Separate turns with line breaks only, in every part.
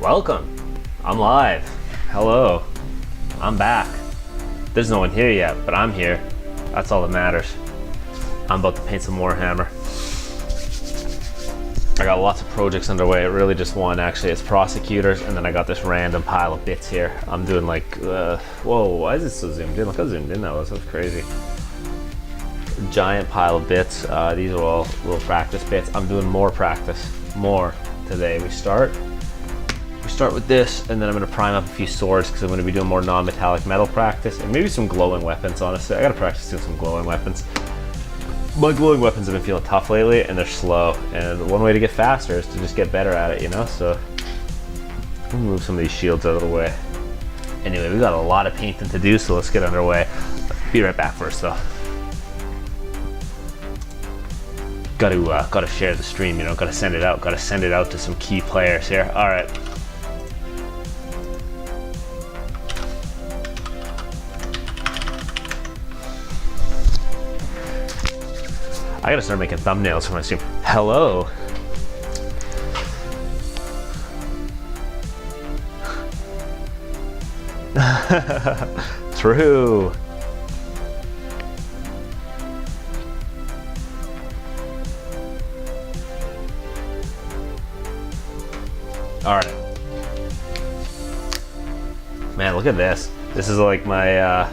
Welcome. I'm live. Hello. I'm back. There's no one here yet, but I'm here. That's all that matters. I'm about to paint some Warhammer. I got lots of projects underway. Really just one actually. It's Prosecutors, and then I got this random pile of bits here. I'm doing like, whoa, why is it so zoomed in? Look how zoomed in that was. That was crazy. Giant pile of bits. These are all little practice bits. I'm doing more practice. More today. We start with this, and then I'm going to prime up a few swords because I'm going to be doing more non-metallic metal practice and maybe some glowing weapons. Honestly, I got to practice doing some glowing weapons. My glowing weapons have been feeling tough lately, and they're slow, and one way to get faster is to just get better at it, you know. So I'm gonna move some of these shields out of the way. Anyway, we got a lot of painting to do, so let's get underway. Be right back first though. Gotta share the stream, you know, gotta send it out to some key players here. All right. I gotta start making thumbnails for my stream. Hello. True. All right. Man, look at this. This is like my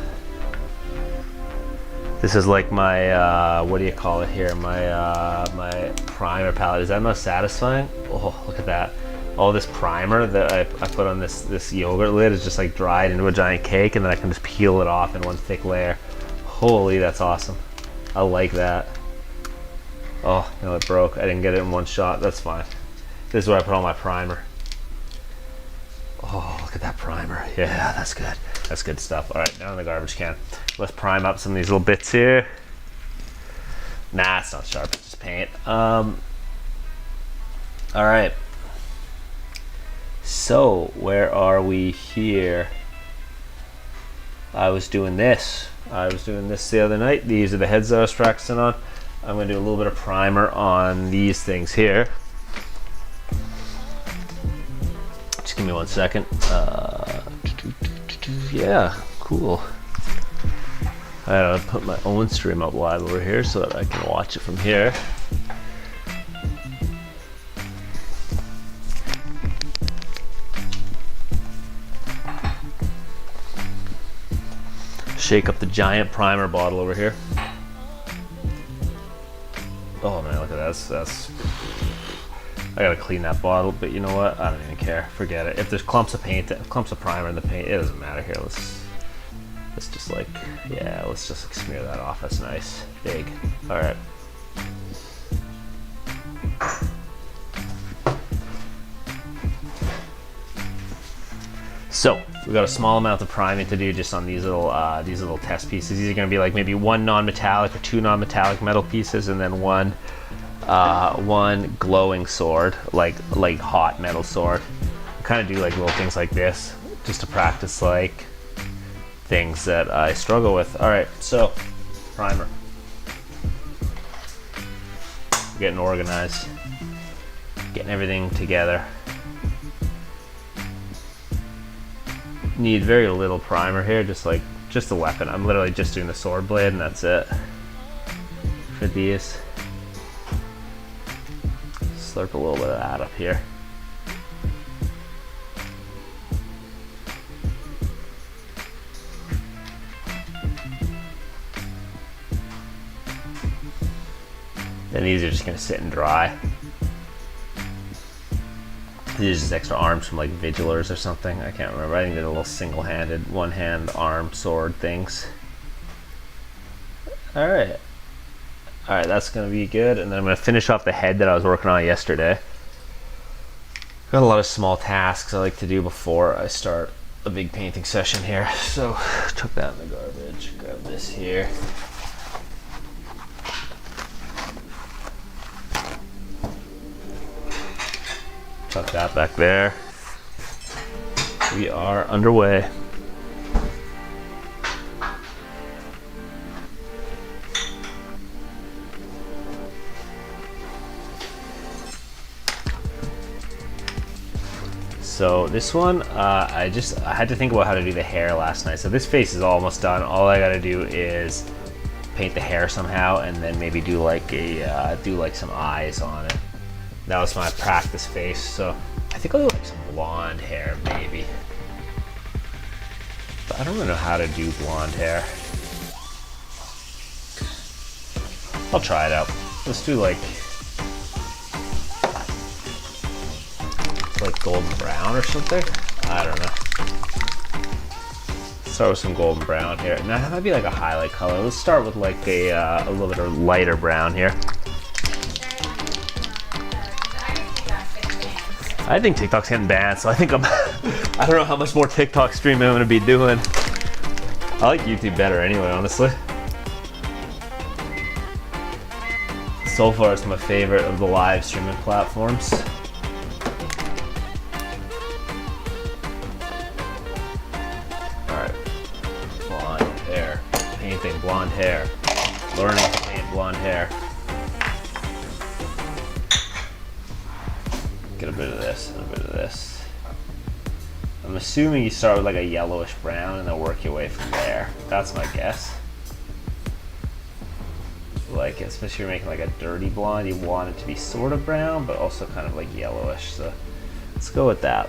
what do you call it here? My primer palette. Is that not satisfying? Oh, look at that. All this primer that I put on this yogurt lid is just like dried into a giant cake, and then I can just peel it off in one thick layer. Holy, that's awesome. I like that. Oh, no, it broke. I didn't get it in one shot. That's fine. This is where I put all my primer. Oh, look at that primer. Yeah, that's good. That's good stuff. All right, down in the garbage can. Let's prime up some of these little bits here. Nah, it's not sharp, it's just paint. All right. So, where are we here? I was doing this the other night. These are the heads that I was practicing on. I'm gonna do a little bit of primer on these things here. Just give me 1 second. Yeah, cool. I gotta put my own stream up live over here so that I can watch it from here. Shake up the giant primer bottle over here. Oh man, look at that. That's I gotta clean that bottle, but you know what? I don't even care. Forget it. If there's clumps of primer in the paint, it doesn't matter here. Let's just like, yeah, let's just like smear that off. That's nice, big. All right. So we got a small amount of priming to do just on these little test pieces. These are gonna be like maybe one non-metallic or two non-metallic metal pieces, and then one glowing sword, like hot metal sword. I kind of do like little things like this just to practice like things that I struggle with. All right, so primer. Getting organized, getting everything together. Need very little primer here, just the weapon. I'm literally just doing the sword blade, and that's it for these. Slurp a little bit of that up here. Then these are just gonna sit and dry. These are just extra arms from like Vigilers or something. I can't remember. I think they're little single-handed, one-hand arm sword things. All right. All right, that's gonna be good. And then I'm gonna finish off the head that I was working on yesterday. Got a lot of small tasks I like to do before I start a big painting session here. So chuck that in the garbage. Grab this here. Chuck that back there. We are underway. So this one, I had to think about how to do the hair last night. So this face is almost done. All I gotta do is paint the hair somehow, and then maybe do like some eyes on it. That was my practice face. So I think I'll do like some blonde hair maybe. But I don't really know how to do blonde hair. I'll try it out. Let's do like golden brown or something. I don't know. Start with some golden brown here. Now that might be like a highlight color. Let's start with like a little bit of lighter brown here. I think TikTok's getting banned, so I think I don't know how much more TikTok streaming I'm gonna be doing. I like YouTube better anyway, honestly. So far, it's my favorite of the live streaming platforms. Alright. Blonde hair. Painting blonde hair. Learning to paint blonde hair. Get a bit of this and a bit of this. I'm assuming you start with like a yellowish brown and then work your way from there. That's my guess. Like, especially if you're making like a dirty blonde, you want it to be sort of brown, but also kind of like yellowish. So let's go with that.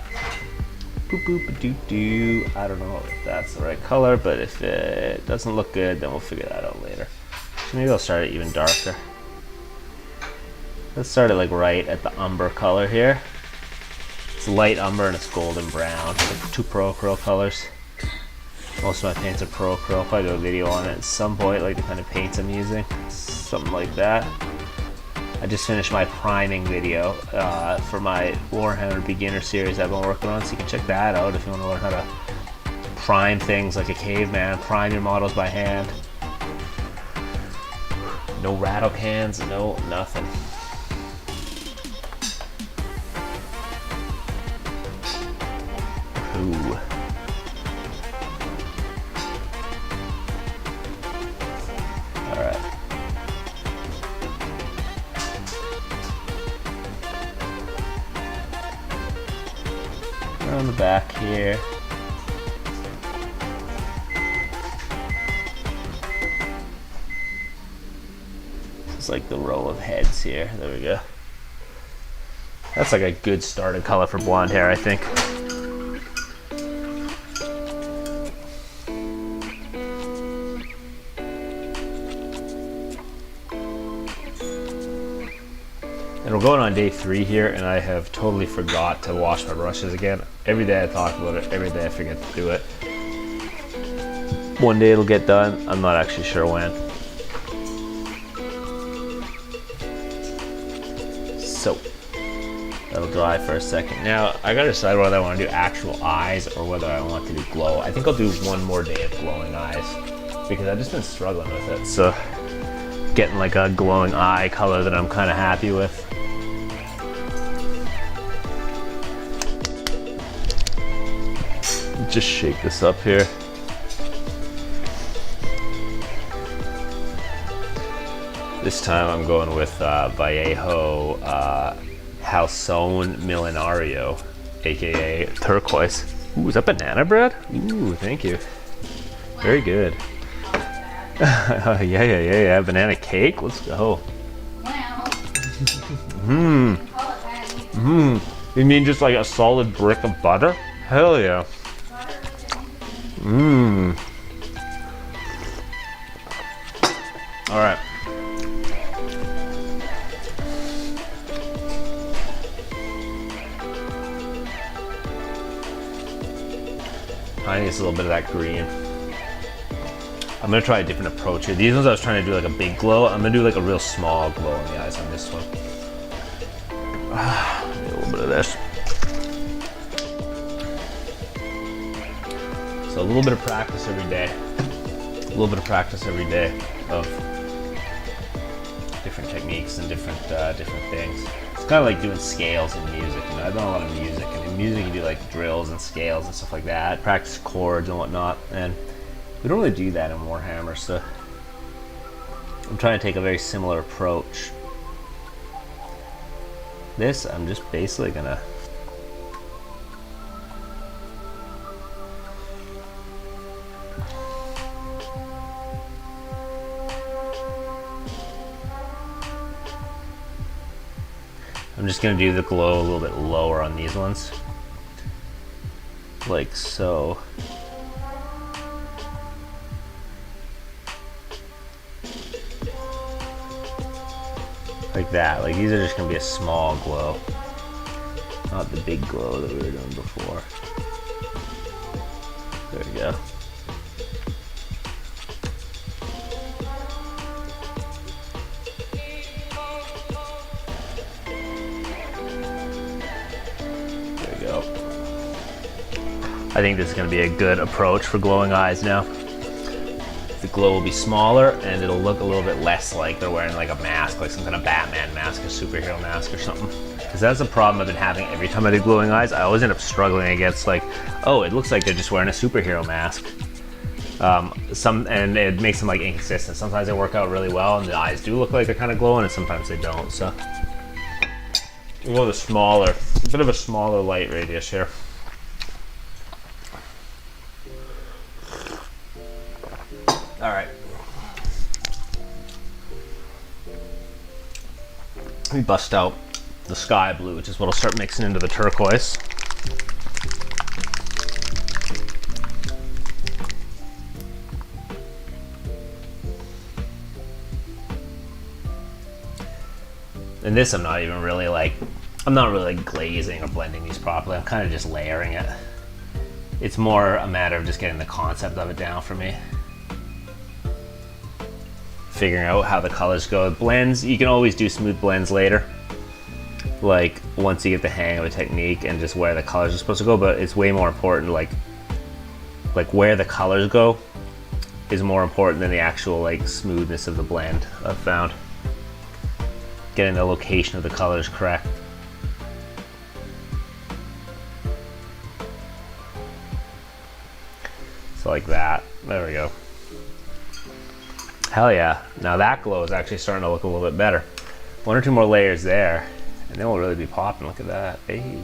Boop boop doo doo. I don't know if that's the right color, but if it doesn't look good, then we'll figure that out later. So maybe I'll start it even darker. Let's start it like right at the umber color here. It's light umber and it's golden brown. Like 2 Pro colors. Most of my paints are Pro. I'll probably do a video on it at some point, like the kind of paints I'm using. Something like that. I just finished my priming video for my Warhammer beginner series I've been working on, so you can check that out if you want to learn how to prime things like a caveman, prime your models by hand. No rattle cans, no nothing. Ooh. Alright. Around the back here. It's like the row of heads here. There we go. That's like a good starting color for blonde hair, I think. And we're going on day 3 here, and I have totally forgot to wash my brushes again. Every day I talk about it, every day I forget to do it. One day it'll get done, I'm not actually sure when. So, that'll dry for a second. Now, I gotta decide whether I want to do actual eyes or whether I want to do glow. I think I'll do one more day of glowing eyes, because I've just been struggling with it. So, getting like a glowing eye color that I'm kind of happy with. Just shake this up here. This time I'm going with Vallejo Halcyon Millenario, aka turquoise. Ooh, is that banana bread? Ooh, thank you. Very good. Yeah. Banana cake? Let's go. You mean just like a solid brick of butter? Hell yeah. All right. I need a little bit of that green. I'm gonna try a different approach here. These ones I was trying to do like a big glow. I'm gonna do like a real small glow in the eyes on this one. A little bit of this. So a little bit of practice every day. A little bit of practice every day of different techniques and different things. It's kind of like doing scales in music. You know, I've done a lot of music, and in music you do like drills and scales and stuff like that. Practice chords and whatnot, and we don't really do that in Warhammer. So I'm trying to take a very similar approach. This, I'm just basically gonna I'm just gonna do the glow a little bit lower on these ones. Like so. Like that. Like these are just gonna be a small glow. Not the big glow that we were doing before. There we go. There we go. I think this is going to be a good approach for glowing eyes now. The glow will be smaller and it'll look a little bit less like they're wearing like a mask, like some kind of Batman mask or superhero mask or something. Because that's a problem I've been having every time I do glowing eyes. I always end up struggling against like, oh, it looks like they're just wearing a superhero mask. And it makes them like inconsistent. Sometimes they work out really well and the eyes do look like they're kind of glowing, and sometimes they don't. So we'll go the smaller, a bit of a smaller light radius here. All right. Let me bust out the sky blue, which is what I'll start mixing into the turquoise. And this I'm not really like glazing or blending these properly. I'm kind of just layering it. It's more a matter of just getting the concept of it down for me. Figuring out how the colors go. Blends, you can always do smooth blends later. Like once you get the hang of a technique and just where the colors are supposed to go, but it's way more important like where the colors go is more important than the actual like smoothness of the blend, I've found. Getting the location of the colors correct. So like that, there we go. Hell yeah, now that glow is actually starting to look a little bit better. One or two more layers there, and then we'll really be popping, look at that, hey.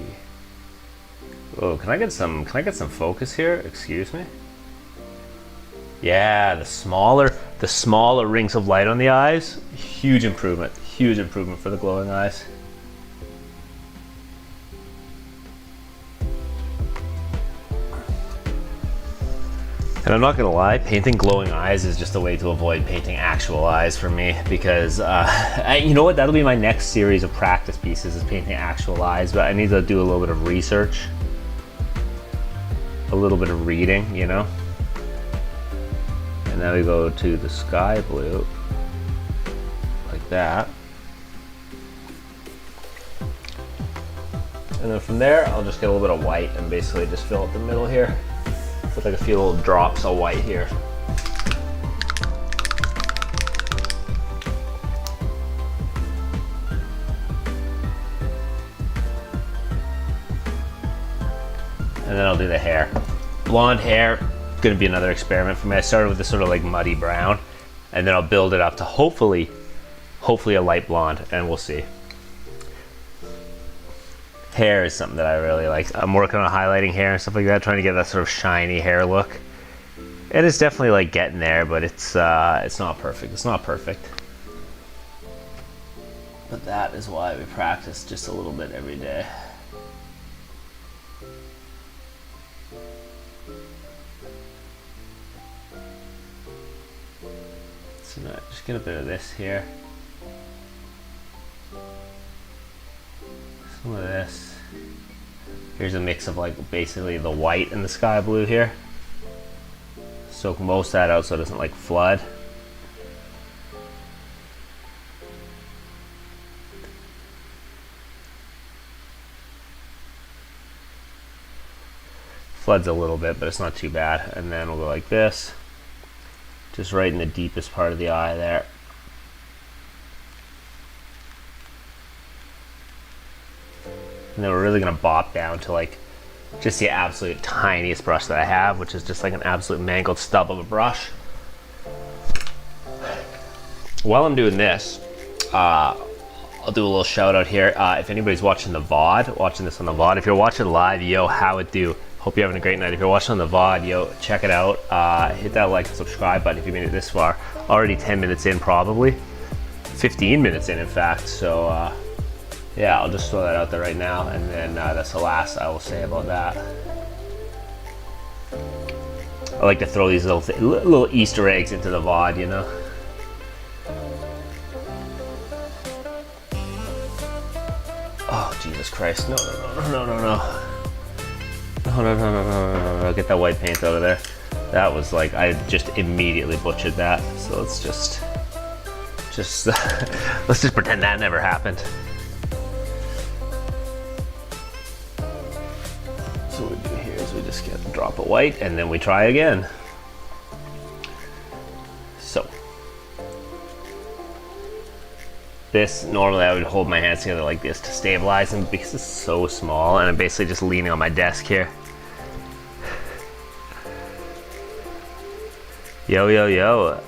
Oh, can I get some focus here, excuse me? Yeah, the smaller rings of light on the eyes, huge improvement for the glowing eyes. And I'm not gonna lie, painting glowing eyes is just a way to avoid painting actual eyes for me, because you know what, that'll be my next series of practice pieces, is painting actual eyes, but I need to do a little bit of research, a little bit of reading, you know? And now we go to the sky blue, like that. And then from there, I'll just get a little bit of white and basically just fill up the middle here. Put like a few little drops of white here. And then I'll do the hair. Blonde hair, gonna be another experiment for me. I started with this sort of like muddy brown, and then I'll build it up to hopefully a light blonde, and we'll see. Hair is something that I really like. I'm working on highlighting hair and stuff like that, trying to get that sort of shiny hair look. And it's definitely like getting there, but it's not perfect. It's not perfect. But that is why we practice just a little bit every day. So now just get a bit of this here. Some of this. Here's a mix of like basically the white and the sky blue here. Soak most of that out so it doesn't like flood. Floods a little bit, but it's not too bad. And then we'll go like this, just right in the deepest part of the eye there. And then we're really gonna bop down to like just the absolute tiniest brush that I have, which is just like an absolute mangled stub of a brush. While I'm doing this, I'll do a little shout out here. If anybody's watching the VOD, watching this on the VOD, if you're watching live, yo, how it do? Hope you're having a great night. If you're watching on the VOD, yo, check it out. Hit that like and subscribe button if you made it this far. Already 10 minutes in, probably 15 minutes in fact. So Yeah, I'll just throw that out there right now, and then that's the last I will say about that. I like to throw these little Easter eggs into the VOD, you know? Oh, Jesus Christ. No. No. Get that white paint out of there. That was like, I just immediately butchered that. So let's just let's just pretend that never happened. So what we do here is we just get a drop of white and then we try again. So this, normally I would hold my hands together like this to stabilize them because it's so small, and I'm basically just leaning on my desk here. Yo,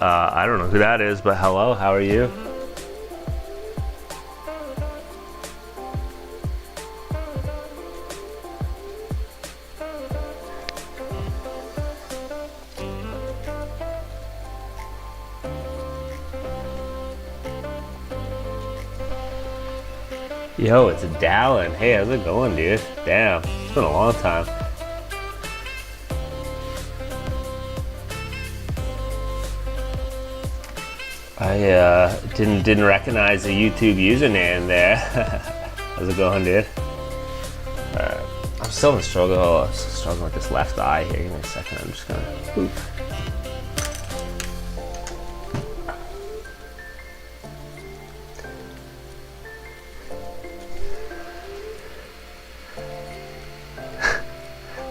I don't know who that is, but hello, how are you? Yo, it's Dallin. Hey, how's it going, dude? Damn, it's been a long time. I didn't recognize the YouTube username there. How's it going, dude? I'm still struggling with this left eye here. Give me a second. I'm just gonna. Boop.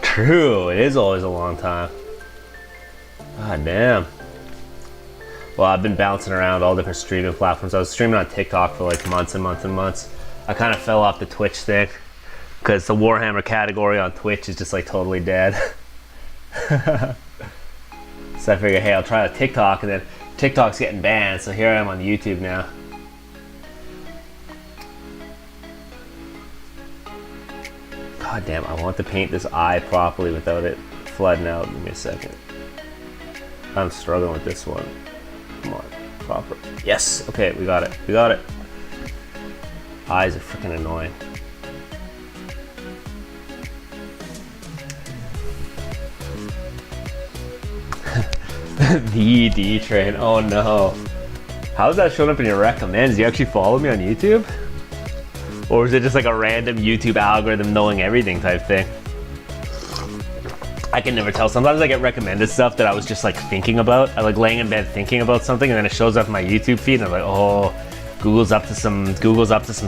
True, it is always a long time. God damn. Well, I've been bouncing around all different streaming platforms. I was streaming on TikTok for like months and months and months. I kind of fell off the Twitch thing because the Warhammer category on Twitch is just like totally dead. So I figured, hey, I'll try a TikTok, and then TikTok's getting banned, so here I am on YouTube now. God damn, I want to paint this eye properly without it flooding out. Give me a second. I'm struggling with this one. Come on, proper. Yes, okay, we got it. Eyes are freaking annoying. The D train, oh no. How's that showing up in your recommends? Do you actually follow me on YouTube? Or is it just like a random YouTube algorithm knowing everything type thing? I can never tell. Sometimes I get recommended stuff that I was just like thinking about. I like laying in bed thinking about something, and then it shows up in my YouTube feed, and I'm like, oh, Google's up to some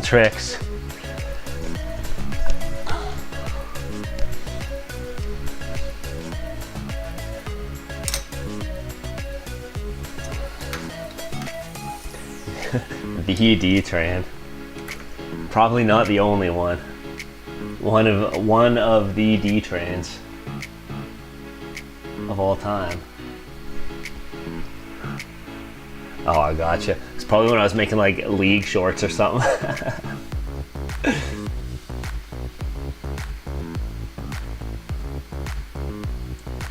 tricks. The D train. Probably not the only one. One of the D trains of all time. Oh, I gotcha. It's probably when I was making like League shorts or something.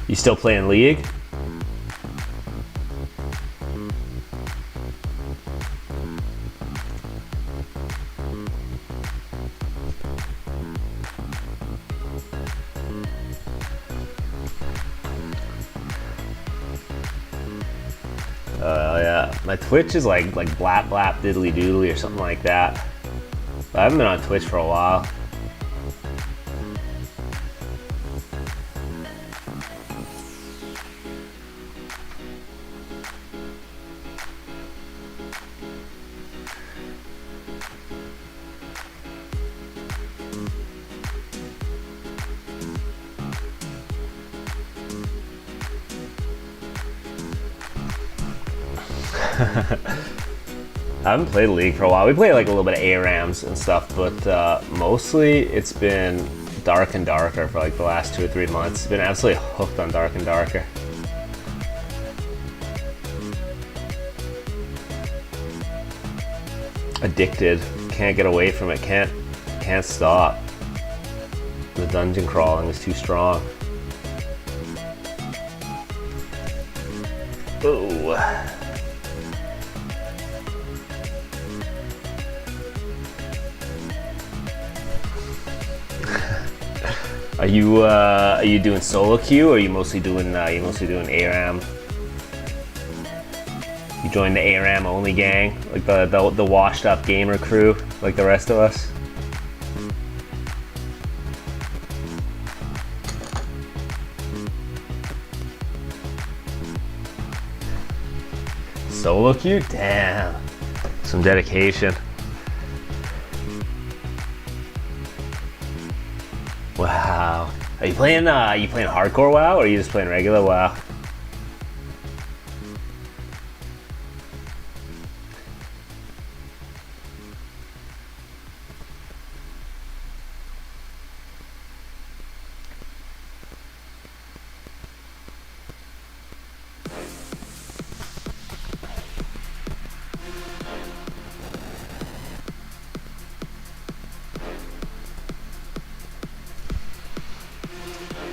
You still playing League? Yeah, my Twitch is like blap blap diddly doodly or something like that. But I haven't been on Twitch for a while. I haven't played League for a while. We play like a little bit of ARAMs and stuff, but mostly it's been Dark and Darker for like the last 2 or 3 months. Been absolutely hooked on Dark and Darker. Addicted. Can't get away from it. Can't stop. The dungeon crawling is too strong. Ooh. Are you doing solo queue, or are you mostly doing ARAM? You joined the ARAM only gang, like the washed up gamer crew, like the rest of us. Solo queue? Damn. Some dedication. Wow. Are you playing hardcore WoW, or are you just playing regular WoW?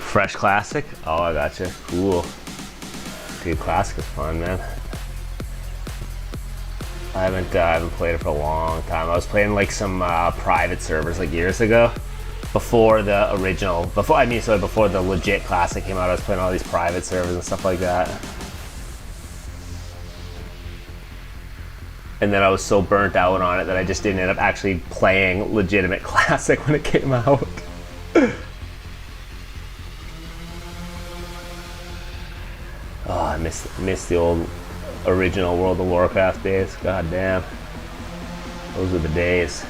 Fresh Classic? Oh, I gotcha. Cool. Dude, Classic is fun, man. I haven't played it for a long time. I was playing like some private servers like years ago, before the original. Before the legit Classic came out, I was playing all these private servers and stuff like that. And then I was so burnt out on it that I just didn't end up actually playing legitimate Classic when it came out. Oh, I miss the old original World of Warcraft days. God damn. Those were the days.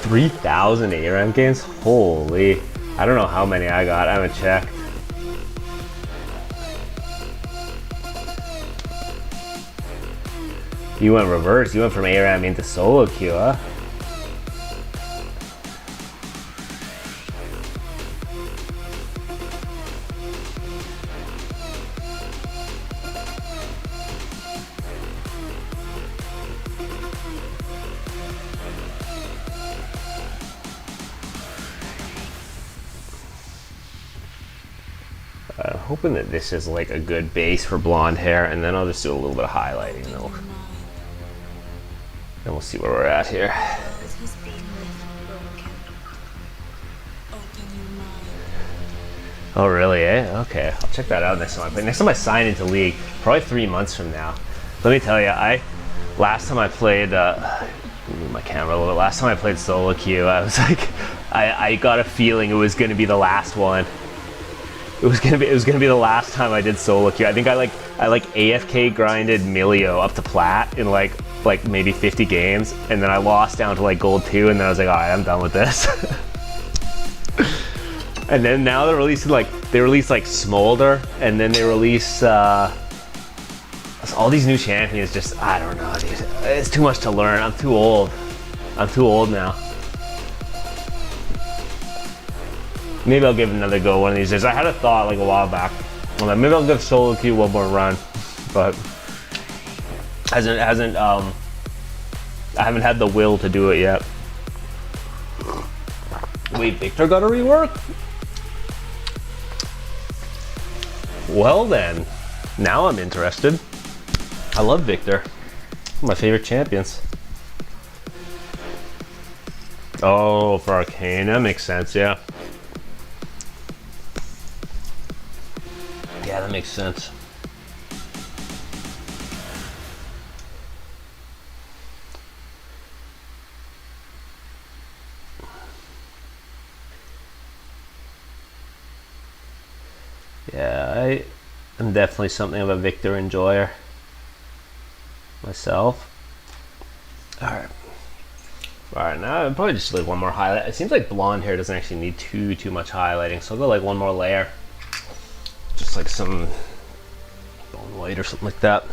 $3,000 ARAM games? Holy. I don't know how many I got. I haven't checked. You went reverse. You went from ARAM into solo queue, huh? I'm hoping that this is like a good base for blonde hair, and then I'll just do a little bit of highlighting, and then we'll see where we're at here. Oh really, eh? Okay, I'll check that out next time I play. Next time I sign into League, probably 3 months from now. Let me tell you, last time I played, move my camera a little bit. Last time I played solo queue, I was like, I got a feeling it was going to be the last one. It was gonna be the last time I did solo queue. I think I AFK grinded Milio up to plat in like maybe 50 games, and then I lost down to like gold 2, and then I was like, all right, I'm done with this. And then now they're releasing they release Smolder, and then they release all these new champions. Just, I don't know, dude. It's too much to learn. I'm too old. I'm too old now. Maybe I'll give it another go one of these days. I had a thought like a while back. I'm like, maybe I'll give solo queue one more run, but I haven't had the will to do it yet. Wait, Victor got a rework? Well then, now I'm interested. I love Victor. My favorite champions. Oh, for Arcane, that makes sense, yeah. Yeah, that makes sense. Yeah, I am definitely something of a Victor enjoyer myself. Alright, now I'll probably just like one more highlight. It seems like blonde hair doesn't actually need too much highlighting, so I'll go like one more layer. Just like some bone white or something like that.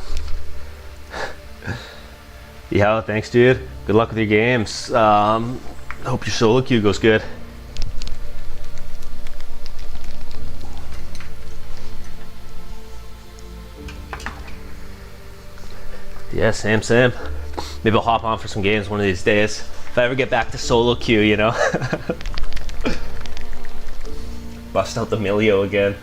Yeah, thanks dude. Good luck with your games. Hope your solo queue goes good. Yeah, same. Maybe I'll hop on for some games one of these days. If I ever get back to solo queue, you know. Bust out the Milio again.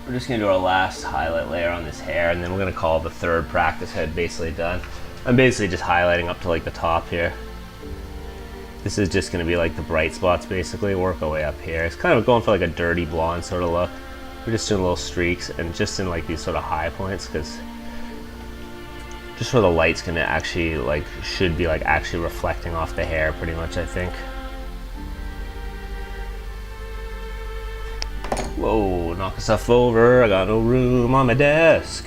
We're just gonna do our last highlight layer on this hair, and then we're gonna call the third practice head basically done. I'm basically just highlighting up to like the top here. This is just gonna be like the bright spots basically, work our way up here. It's kind of going for like a dirty blonde sort of look. We're just doing little streaks and just in like these sort of high points, because just where the light's gonna actually like, should be like actually reflecting off the hair pretty much, I think. Whoa, knocking stuff over, I got no room on my desk.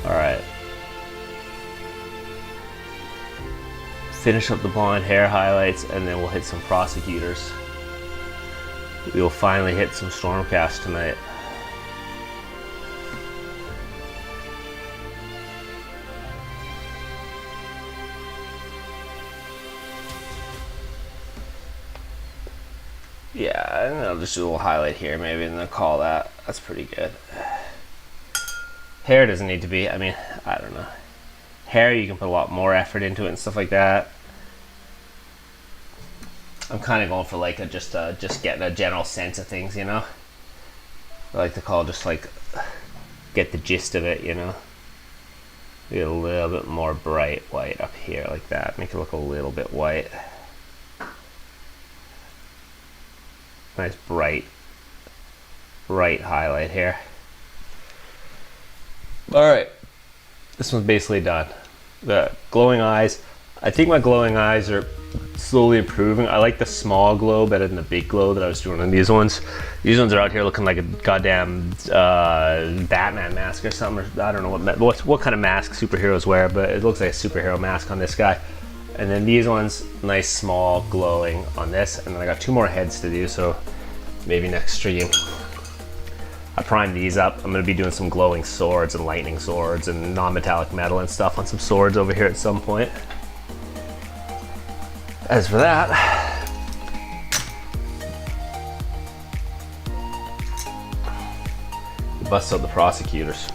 Alright. Finish up the blonde hair highlights and then we'll hit some Prosecutors. We will finally hit some Stormcast tonight. Yeah, and I'll just do a little highlight here maybe and then call that. That's pretty good. Hair doesn't need to be, I mean, I don't know. Hair, you can put a lot more effort into it and stuff like that. I'm kind of going for like just getting a general sense of things, you know. I like to call just like get the gist of it, you know. Get a little bit more bright white up here like that. Make it look a little bit white. Nice bright highlight here. All right, this one's basically done. The glowing eyes. I think my glowing eyes are slowly improving. I like the small glow better than the big glow that I was doing on these ones. These ones are out here looking like a goddamn Batman mask or something. Or I don't know what kind of mask superheroes wear, but it looks like a superhero mask on this guy. And then these ones, nice small glowing on this. And then I got 2 more heads to do, so maybe next stream I prime these up. I'm going to be doing some glowing swords and lightning swords and non-metallic metal and stuff on some swords over here at some point. As for that, bust out the Prosecutors.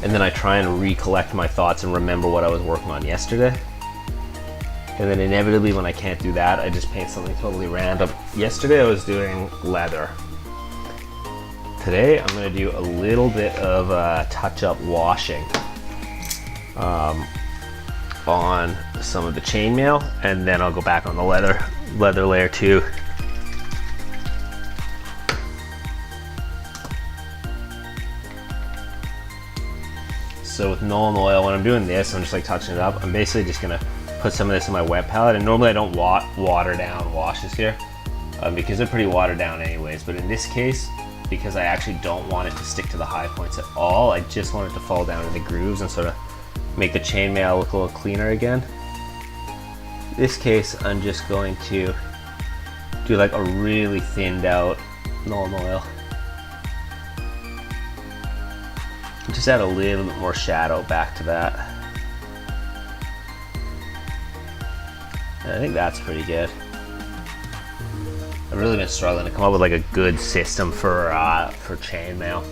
And then I try and recollect my thoughts and remember what I was working on yesterday. And then inevitably when I can't do that, I just paint something totally random. Yesterday I was doing leather. Today I'm gonna do a little bit of touch-up washing on some of the chainmail, and then I'll go back on the leather layer too. So with Nuln Oil, when I'm doing this, I'm just like touching it up. I'm basically just gonna put some of this in my wet palette, and normally I don't water down washes here because they're pretty watered down anyways, but in this case, because I actually don't want it to stick to the high points at all, I just want it to fall down in the grooves and sort of make the chainmail look a little cleaner again. In this case, I'm just going to do like a really thinned out Nuln Oil. Just add a little bit more shadow back to that. And I think that's pretty good. I've really been struggling to come up with like a good system for chainmail.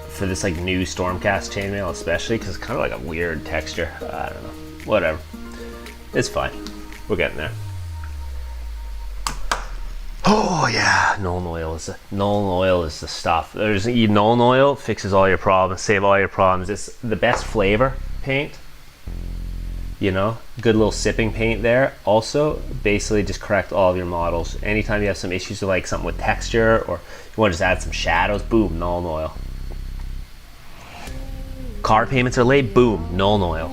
For this like new Stormcast chainmail especially, because it's kind of like a weird texture. I don't know. Whatever. It's fine. We're getting there. Oh yeah, Nuln Oil is the stuff. There's Nuln Oil fixes all your problems, save all your problems. It's the best flavor paint. You know, good little sipping paint there. Also, basically just correct all of your models. Anytime you have some issues with like something with texture, or you want to just add some shadows, boom, Nuln Oil. Car payments are late, boom, Nuln Oil.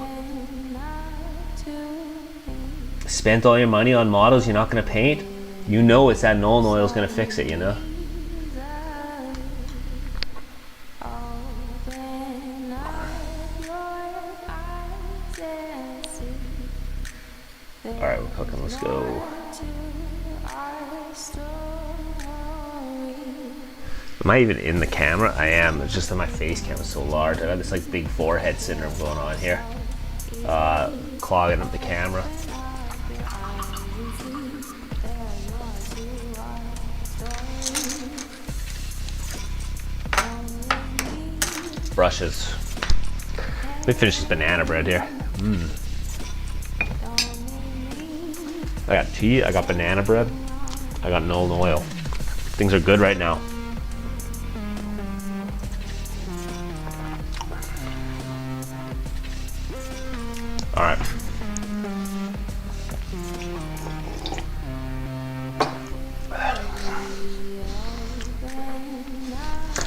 Spent all your money on models you're not going to paint? You know it's that Nuln Oil is going to fix it, you know? Alright, we're cooking, let's go. Am I even in the camera? I am. It's just that my face cam is so large. I got this like big forehead syndrome going on here. Clogging up the camera. Brushes. Let me finish this banana bread here. I got tea, I got banana bread, I got Nolan oil. Things are good right now. All right.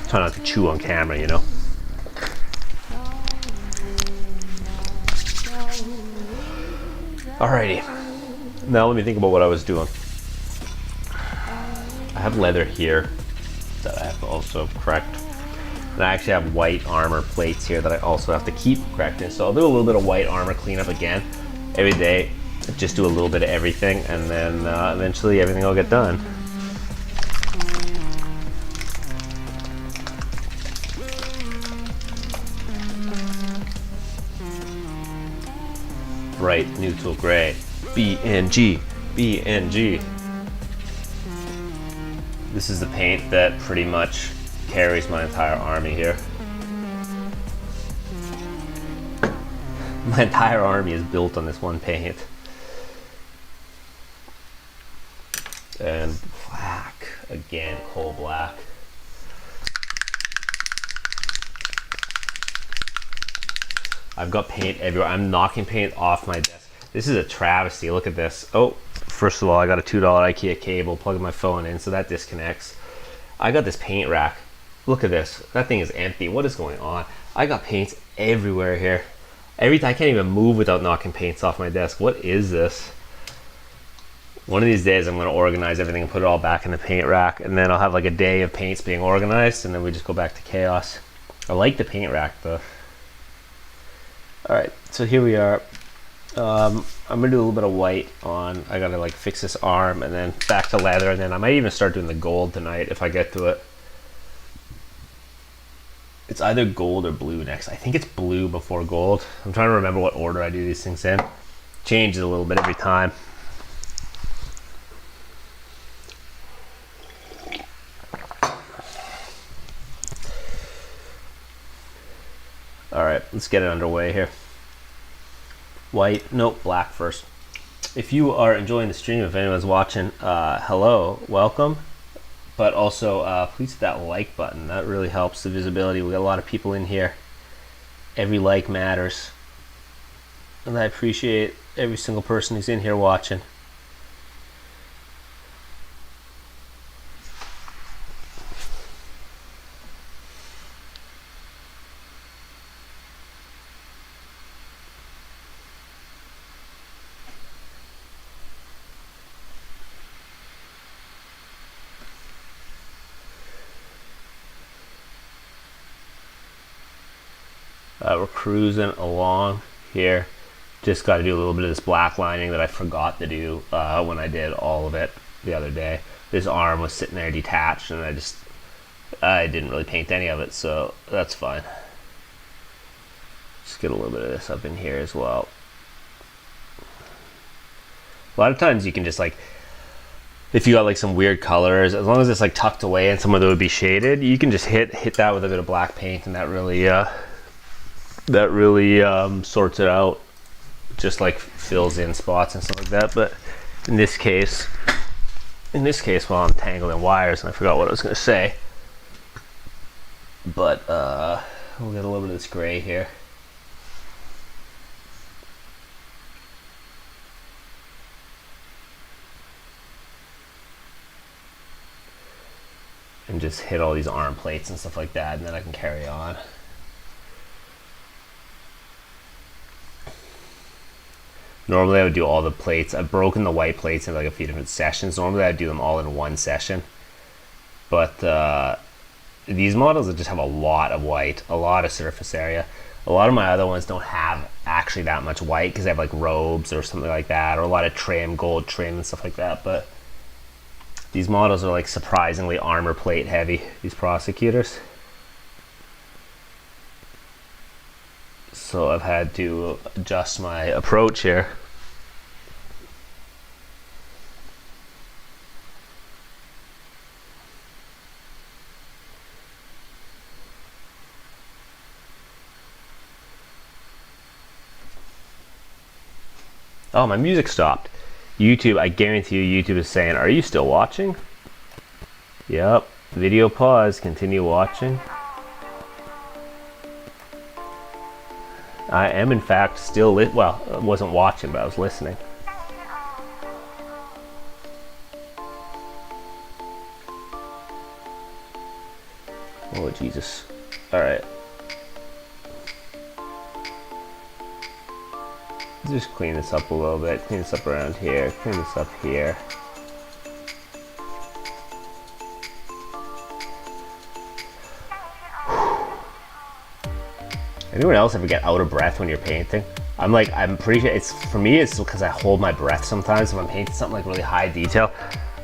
Try not to chew on camera, you know. Alrighty. Now let me think about what I was doing. I have leather here that I have to also correct. And I actually have white armor plates here that I also have to keep correcting. So I'll do a little bit of white armor cleanup again every day. Just do a little bit of everything, and then eventually everything will get done. Bright neutral gray. BNG. BNG. This is the paint that pretty much carries my entire army here. My entire army is built on this one paint. And black. Again, coal black. I've got paint everywhere. I'm knocking paint off my desk. This is a travesty. Look at this. Oh, first of all, I got a $2 IKEA cable, plugging my phone in, so that disconnects. I got this paint rack. Look at this. That thing is empty. What is going on? I got paints everywhere here. I can't even move without knocking paints off my desk. What is this? One of these days I'm going to organize everything and put it all back in the paint rack, and then I'll have like a day of paints being organized, and then we just go back to chaos. I like the paint rack though. Alright, so here we are. I'm gonna do a little bit of white on. I gotta like fix this arm, and then back to leather, and then I might even start doing the gold tonight if I get to it. It's either gold or blue next. I think it's blue before gold. I'm trying to remember what order I do these things in. Changes a little bit every time. Alright, let's get it underway here. White, nope, black first. If you are enjoying the stream, if anyone's watching, hello, welcome. But also, please hit that like button. That really helps the visibility. We got a lot of people in here. Every like matters. And I appreciate every single person who's in here watching. We're cruising along here. Just got to do a little bit of this black lining that I forgot to do when I did all of it the other day. This arm was sitting there detached, and I didn't really paint any of it, so that's fine. Just get a little bit of this up in here as well. A lot of times you can just like, if you got like some weird colors, as long as it's like tucked away and somewhere that would be shaded, you can just hit that with a bit of black paint, and that really sorts it out. Just like fills in spots and stuff like that. But in this case, while I'm tangling wires, and I forgot what I was going to say, but we'll get a little bit of this gray here. And just hit all these arm plates and stuff like that, and then I can carry on. Normally I would do all the plates. I've broken the white plates into like a few different sessions. Normally I'd do them all in one session. But these models that just have a lot of white, a lot of surface area. A lot of my other ones don't have actually that much white because they have like robes or something like that, or a lot of trim, gold trim and stuff like that. But These models are like surprisingly armor plate heavy, these Prosecutors. So I've had to adjust my approach here. Oh, my music stopped. YouTube, I guarantee you YouTube is saying, are you still watching? Yep. Video pause, continue watching. I am in fact still well, I wasn't watching, but I was listening. Oh Jesus. Alright. Just clean this up a little bit. Clean this up around here. Clean this up here. Anyone else ever get out of breath when you're painting? I'm pretty sure for me, it's because I hold my breath sometimes when I'm painting something like really high detail.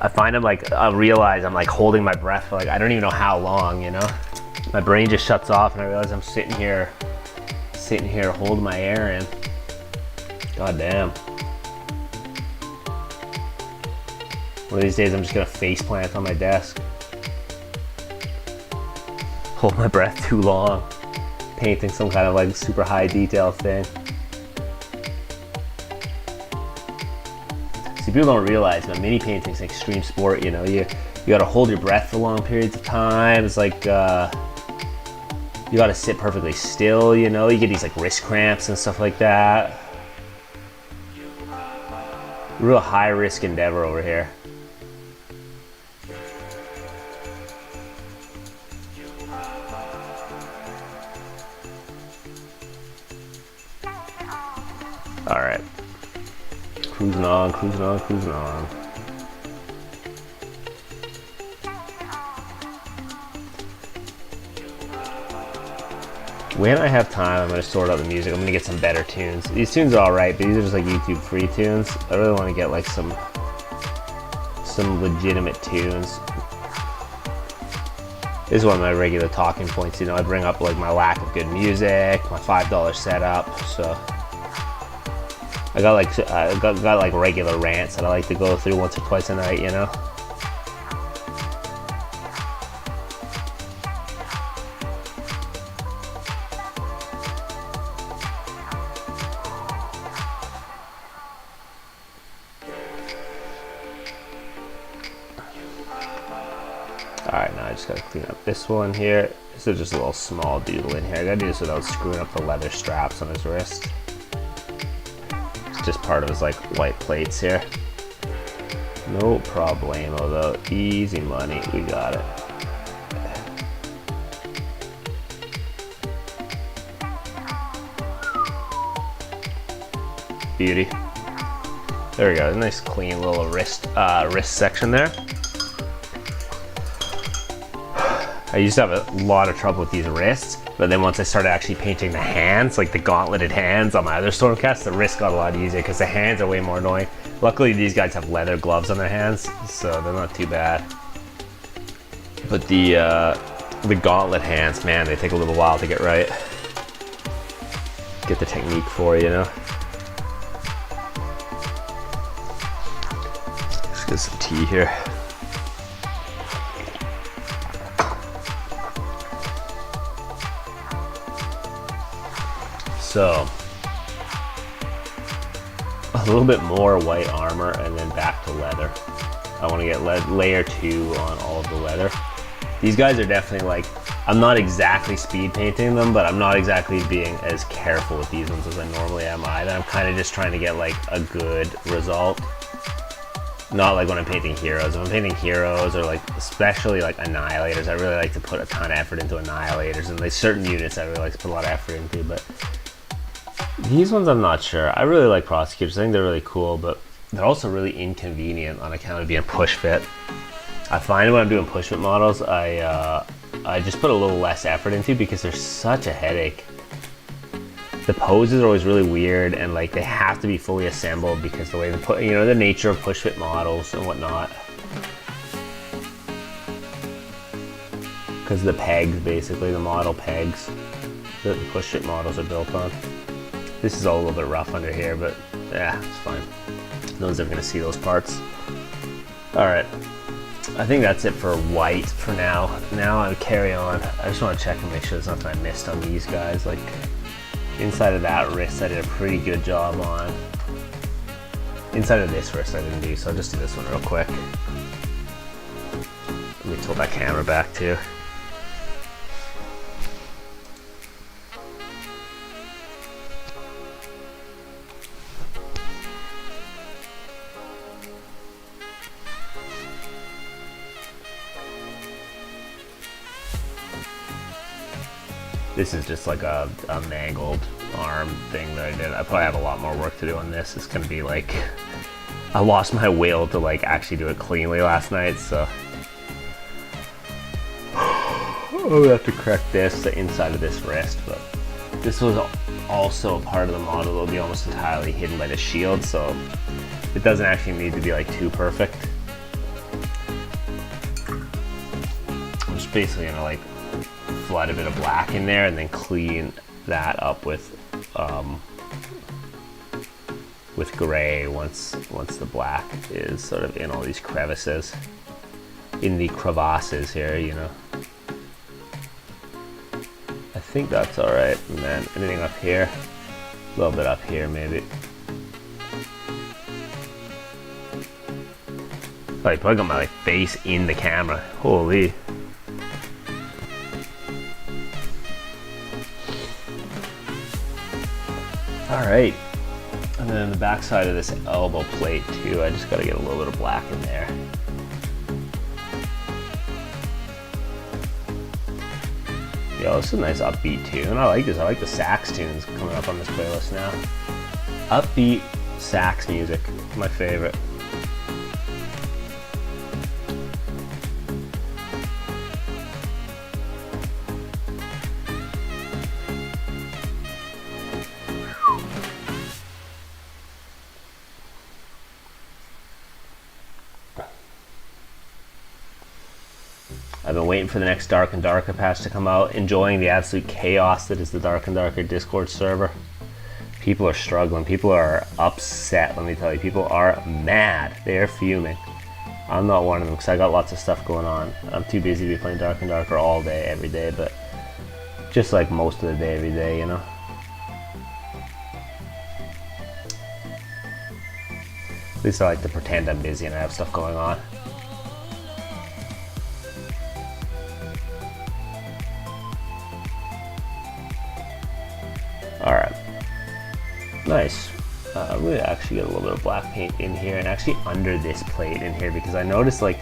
I find I realize I'm like holding my breath for like, I don't even know how long, you know? My brain just shuts off and I realize I'm sitting here holding my air in. God damn. One of these days I'm just gonna face plant on my desk. Hold my breath too long. Painting some kind of like super high detail thing. See, people don't realize, but mini painting's an extreme sport, you know? You gotta hold your breath for long periods of time. It's like, you gotta sit perfectly still, you know? You get these like wrist cramps and stuff like that. Real high risk endeavor over here. All right, cruising on, cruising on, cruising on. When I have time, I'm going to sort out the music. I'm going to get some better tunes. These tunes are alright, but these are just like YouTube free tunes. I really want to get like some legitimate tunes. This is one of my regular talking points, you know. I bring up like my lack of good music, my $5 setup, so I got like regular rants that I like to go through once or twice a night, you know. Alright, now I just gotta clean up this one here. This is just a little small doodle in here. I gotta do this without screwing up the leather straps on his wrist. It's just part of his like white plates here. No problemo though. Easy money. We got it. Beauty. There we go. A nice clean little wrist section there. I used to have a lot of trouble with these wrists, but then once I started actually painting the hands, like the gauntleted hands on my other Stormcast, the wrists got a lot easier because the hands are way more annoying. Luckily, these guys have leather gloves on their hands, so they're not too bad. But the gauntlet hands, man, they take a little while to get right. Get the technique for, you know. Let's get some tea here. So, a little bit more white armor and then back to leather. I want to get layer 2 on all of the leather. These guys are definitely like, I'm not exactly speed painting them, but I'm not exactly being as careful with these ones as I normally am either. I'm kind of just trying to get like a good result. Not like when I'm painting heroes. If I'm painting heroes or like, especially like annihilators, I really like to put a ton of effort into annihilators, and there's certain units I really like to put a lot of effort into, but these ones I'm not sure. I really like Prosecutors. I think they're really cool, but they're also really inconvenient on account of being push fit. I find when I'm doing push fit models, I just put a little less effort into because they're such a headache. The poses are always really weird, and like they have to be fully assembled because the way they put, you know, the nature of push fit models and whatnot. because the pegs, basically the model pegs that the push it models are built on. This is all a little bit rough under here, but yeah, it's fine. No one's ever gonna see those parts. All right, I think that's it for white for now. Now I carry on. I just want to check and make sure there's nothing I missed on these guys. Like inside of that wrist, I did a pretty good job on. Inside of this wrist, I didn't do, so I'll just do this one real quick. Let me tilt that camera back too. This is just like a mangled arm thing that I did. I probably have a lot more work to do on this. It's gonna be like, I lost my will to like actually do it cleanly last night, so I'm gonna have to correct this, the inside of this wrist. But this was also a part of the model that will be almost entirely hidden by the shield, so it doesn't actually need to be like too perfect. I'm just basically gonna like flood a bit of black in there and then clean that up with gray once the black is sort of in all these crevices, in the crevasses here, you know. I think that's all right. And then anything up here, a little bit up here maybe. Oh, I probably got my like face in the camera. Holy. All right, and then the back side of this elbow plate too, I just gotta get a little bit of black in there. Yo, this is a nice upbeat tune. I like this. I like the sax tunes coming up on this playlist now. Upbeat sax music, my favorite. I've been waiting for the next Dark and Darker patch to come out, enjoying the absolute chaos that is the Dark and Darker Discord server. People are struggling. People are upset, let me tell you. People are mad. They are fuming. I'm not one of them because I got lots of stuff going on. I'm too busy to be playing Dark and Darker all day, every day, but just like most of the day, every day, you know? At least I like to pretend I'm busy and I have stuff going on. Alright, nice. I'm going to actually get a little bit of black paint in here and actually under this plate in here, because I noticed like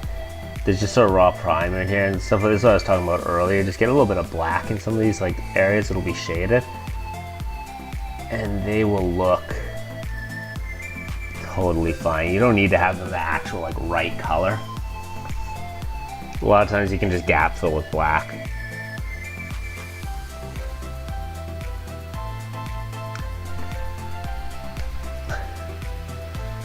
there's just sort of raw primer in here and stuff like this. What I was talking about earlier, just get a little bit of black in some of these like areas that'll be shaded and they will look totally fine. You don't need to have them the actual like right color. A lot of times you can just gap fill with black.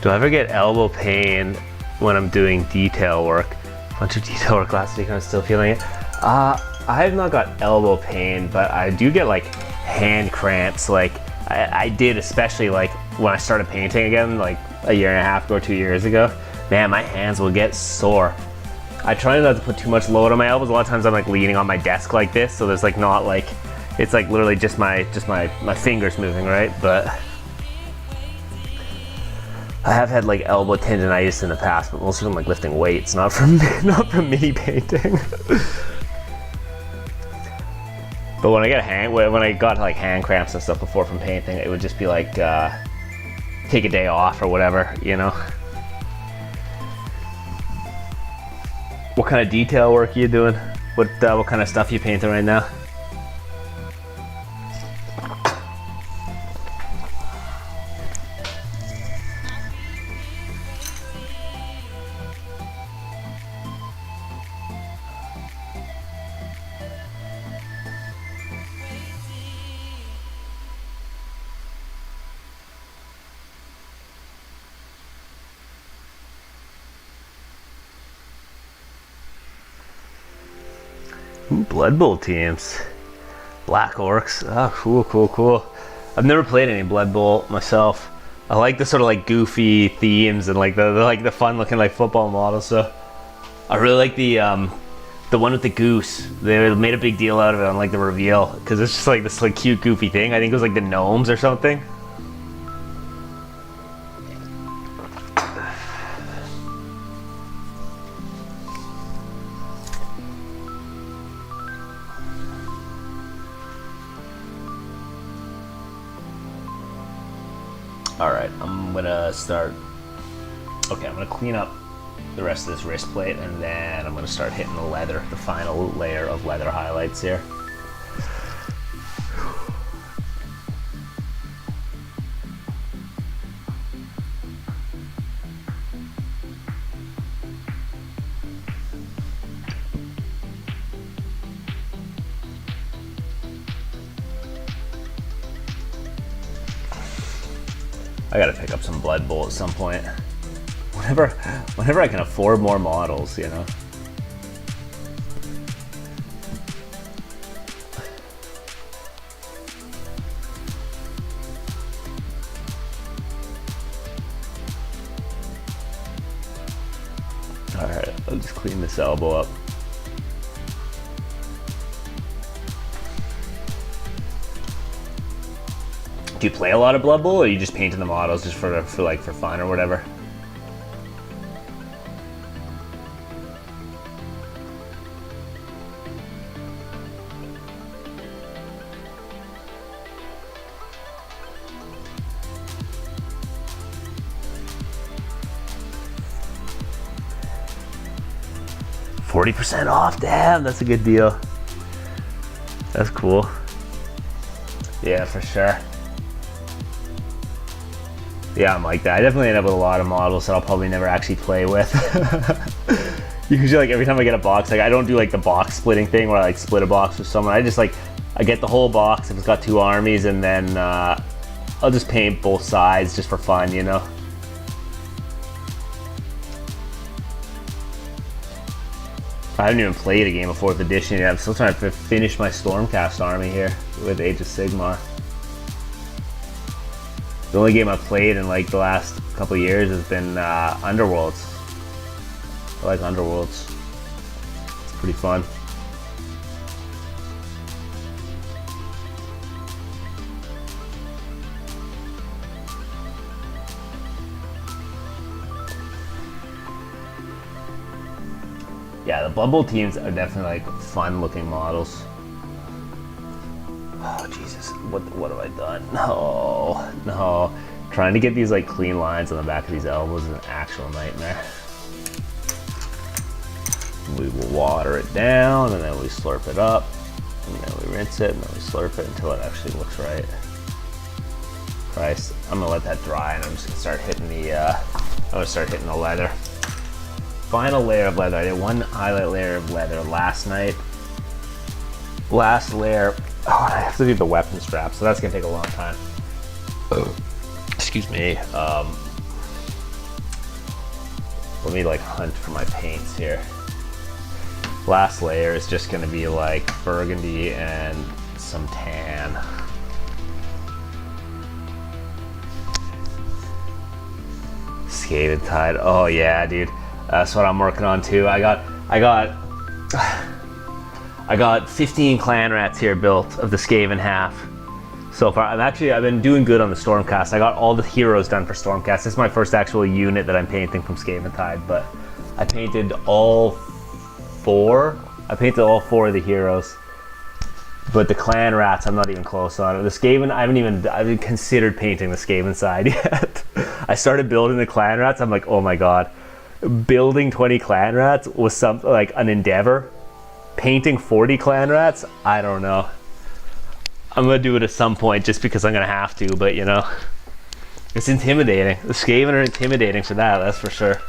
Do I ever get elbow pain when I'm doing detail work? A bunch of detail work last week and I'm still feeling it. I have not got elbow pain, but I do get like hand cramps. Like I did, especially like when I started painting again, like a year and a half ago, 2 years ago. Man, my hands will get sore. I try not to put too much load on my elbows. A lot of times I'm like leaning on my desk like this, so there's like not like, it's like literally just my fingers moving, right? But I have had like elbow tendonitis in the past, but mostly from like lifting weights, not from me painting. But when I got like hand cramps and stuff before from painting, it would just be like take a day off or whatever, you know. What kind of detail work are you doing? What kind of stuff are you painting right now? Ooh, Blood Bowl teams. Black Orcs. Oh, cool. I've never played any Blood Bowl myself. I like the sort of like goofy themes and like the fun looking like football models. So I really like the one with the goose. They made a big deal out of it on like the reveal because it's just like this like cute goofy thing. I think it was like the gnomes or something. Alright, I'm gonna start. Okay, I'm gonna clean up the rest of this wrist plate and then I'm gonna start hitting the leather, the final layer of leather highlights here. I gotta pick up some Blood Bowl at some point. Whenever I can afford more models, you know. Alright, I'll just clean this elbow up. Do you play a lot of Blood Bowl, or are you just painting the models just for fun or whatever? %40 off, damn, that's a good deal. That's cool. Yeah, for sure. Yeah, I'm like that. I definitely end up with a lot of models that I'll probably never actually play with. Usually, like every time I get a box, like I don't do like the box splitting thing where I like split a box with someone. I just like, I get the whole box if it's got 2 armies, and then I'll just paint both sides just for fun, you know? I haven't even played a game of 4th edition yet. I'm still trying to finish my Stormcast army here with Age of Sigmar. The only game I've played in like the last couple of years has been Underworlds. I like Underworlds. It's pretty fun. Yeah, the Blood Bowl teams are definitely like fun looking models. Oh Jesus, what have I done? No. Trying to get these like clean lines on the back of these elbows is an actual nightmare. We will water it down and then we slurp it up. And then we rinse it and then we slurp it until it actually looks right. Christ, I'm gonna let that dry and I'm just gonna start hitting the leather. Final layer of leather. I did one highlight layer of leather last night. Last layer. Oh, I have to do the weapon strap, so that's gonna take a long time. Excuse me. Let me like hunt for my paints here. Last layer is just gonna be like burgundy and some tan. Skated tide. Oh yeah, dude. That's what I'm working on too. I got 15 clan rats here built of the Skaven half so far. I've been doing good on the Stormcast. I got all the heroes done for Stormcast. This is my first actual unit that I'm painting from Skaven Tide, but I painted all 4. I painted all 4 of the heroes. But the clan rats, I'm not even close on it. The Skaven, I haven't even considered painting the Skaven side yet. I started building the clan rats. I'm like, oh my god. Building 20 clan rats was something like an endeavor. Painting 40 clan rats, I don't know. I'm gonna do it at some point just because I'm gonna have to, but you know, it's intimidating. The Skaven are intimidating for that's for sure.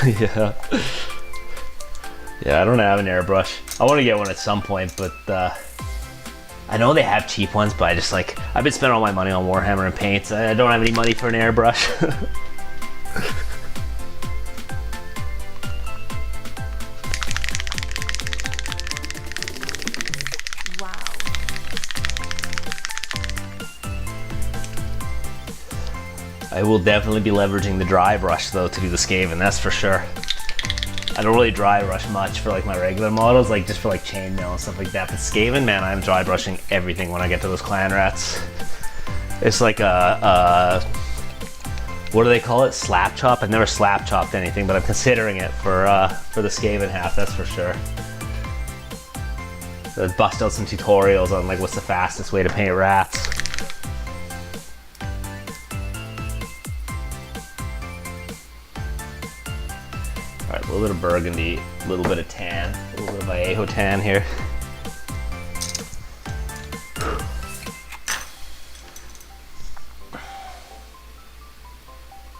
Yeah. Yeah, I don't have an airbrush. I want to get one at some point, but I know they have cheap ones, but I just like, I've been spending all my money on Warhammer and paints. I don't have any money for an airbrush. I will definitely be leveraging the dry brush though to do the Skaven, that's for sure. I don't really dry brush much for like my regular models, like just for like chainmail and stuff like that. But Skaven, man, I'm dry brushing everything when I get to those clan rats. It's like a what do they call it? Slap chop? I've never slap chopped anything, but I'm considering it for the Skaven half, that's for sure. So I'd bust out some tutorials on like what's the fastest way to paint rats. Alright, a little bit of burgundy, a little bit of tan, a little bit of Vallejo tan here.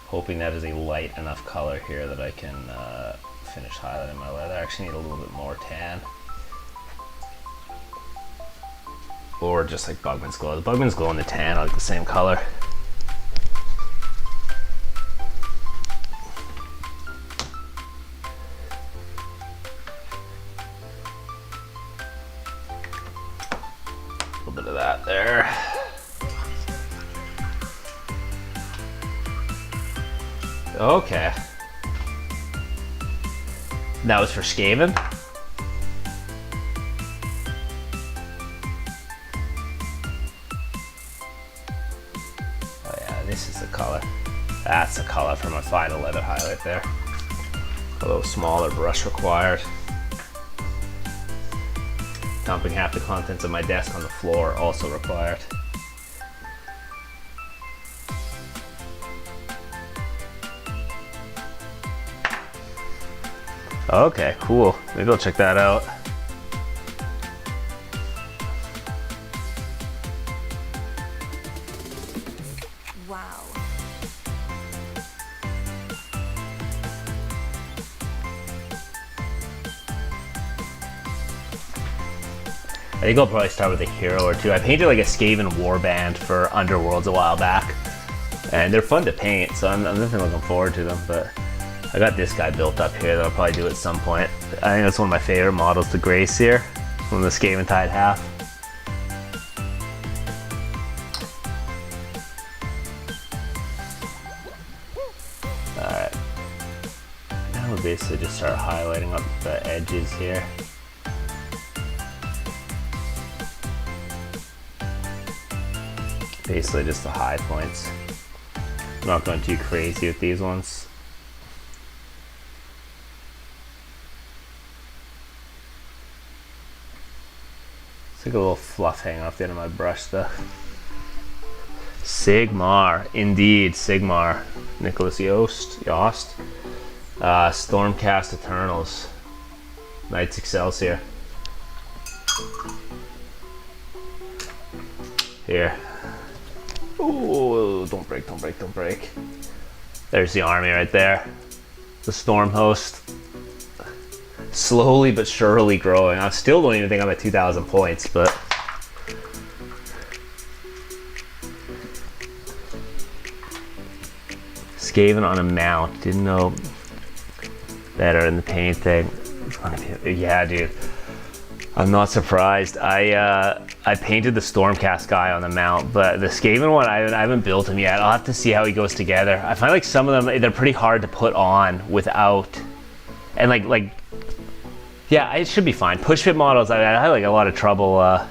Hoping that is a light enough color here that I can finish highlighting my leather. I actually need a little bit more tan. Or just like Bugman's Glow. The Bugman's Glow and the tan are like the same color. A little bit of that there. Okay. That was for Skaven? Oh yeah, this is the color. That's the color for my final leather highlight there. A little smaller brush required. Dumping half the contents of my desk on the floor also required. Okay, cool. Maybe I'll check that out.
Wow.
I think I'll probably start with a hero or two. I painted like a Skaven warband for Underworlds a while back, and they're fun to paint, so I'm definitely looking forward to them. But I got this guy built up here that I'll probably do at some point. I think that's one of my favorite models, the Greyseer, from the Skaven Tide half. Alright. Now we'll basically just start highlighting up the edges here. Basically just the high points. I'm not going too crazy with these ones. It's like a little fluff hanging off the end of my brush though. Sigmar, indeed, Sigmar. Nicholas Yost. Stormcast Eternals. Knights Excelsior. Here. Oh, don't break, don't break, don't break. There's the army right there. The Storm Host. Slowly but surely growing. I still don't even think I'm at 2,000 points, but Skaven on a mount. Didn't know better in the painting. Yeah, dude. I'm not surprised. I painted the Stormcast guy on the mount, but the Skaven one, I haven't built him yet. I'll have to see how he goes together. I find like some of them, they're pretty hard to put on without, and like yeah, it should be fine. Push fit models, I had like a lot of trouble. I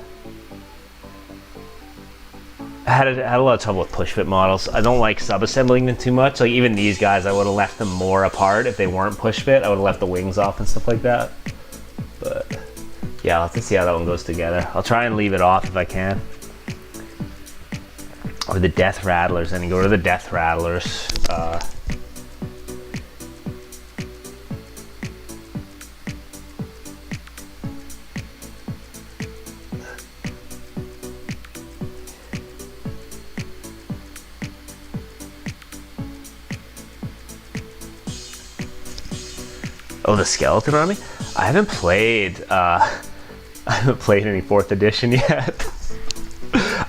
had a lot of trouble with push fit models. I don't like sub-assembling them too much. Like even these guys, I would have left them more apart if they weren't push fit. I would have left the wings off and stuff like that. But yeah, I'll have to see how that one goes together. I'll try and leave it off if I can. Or the Death Rattlers, and you go to the Death Rattlers. Oh, the Skeleton Army? I haven't played any 4th edition yet.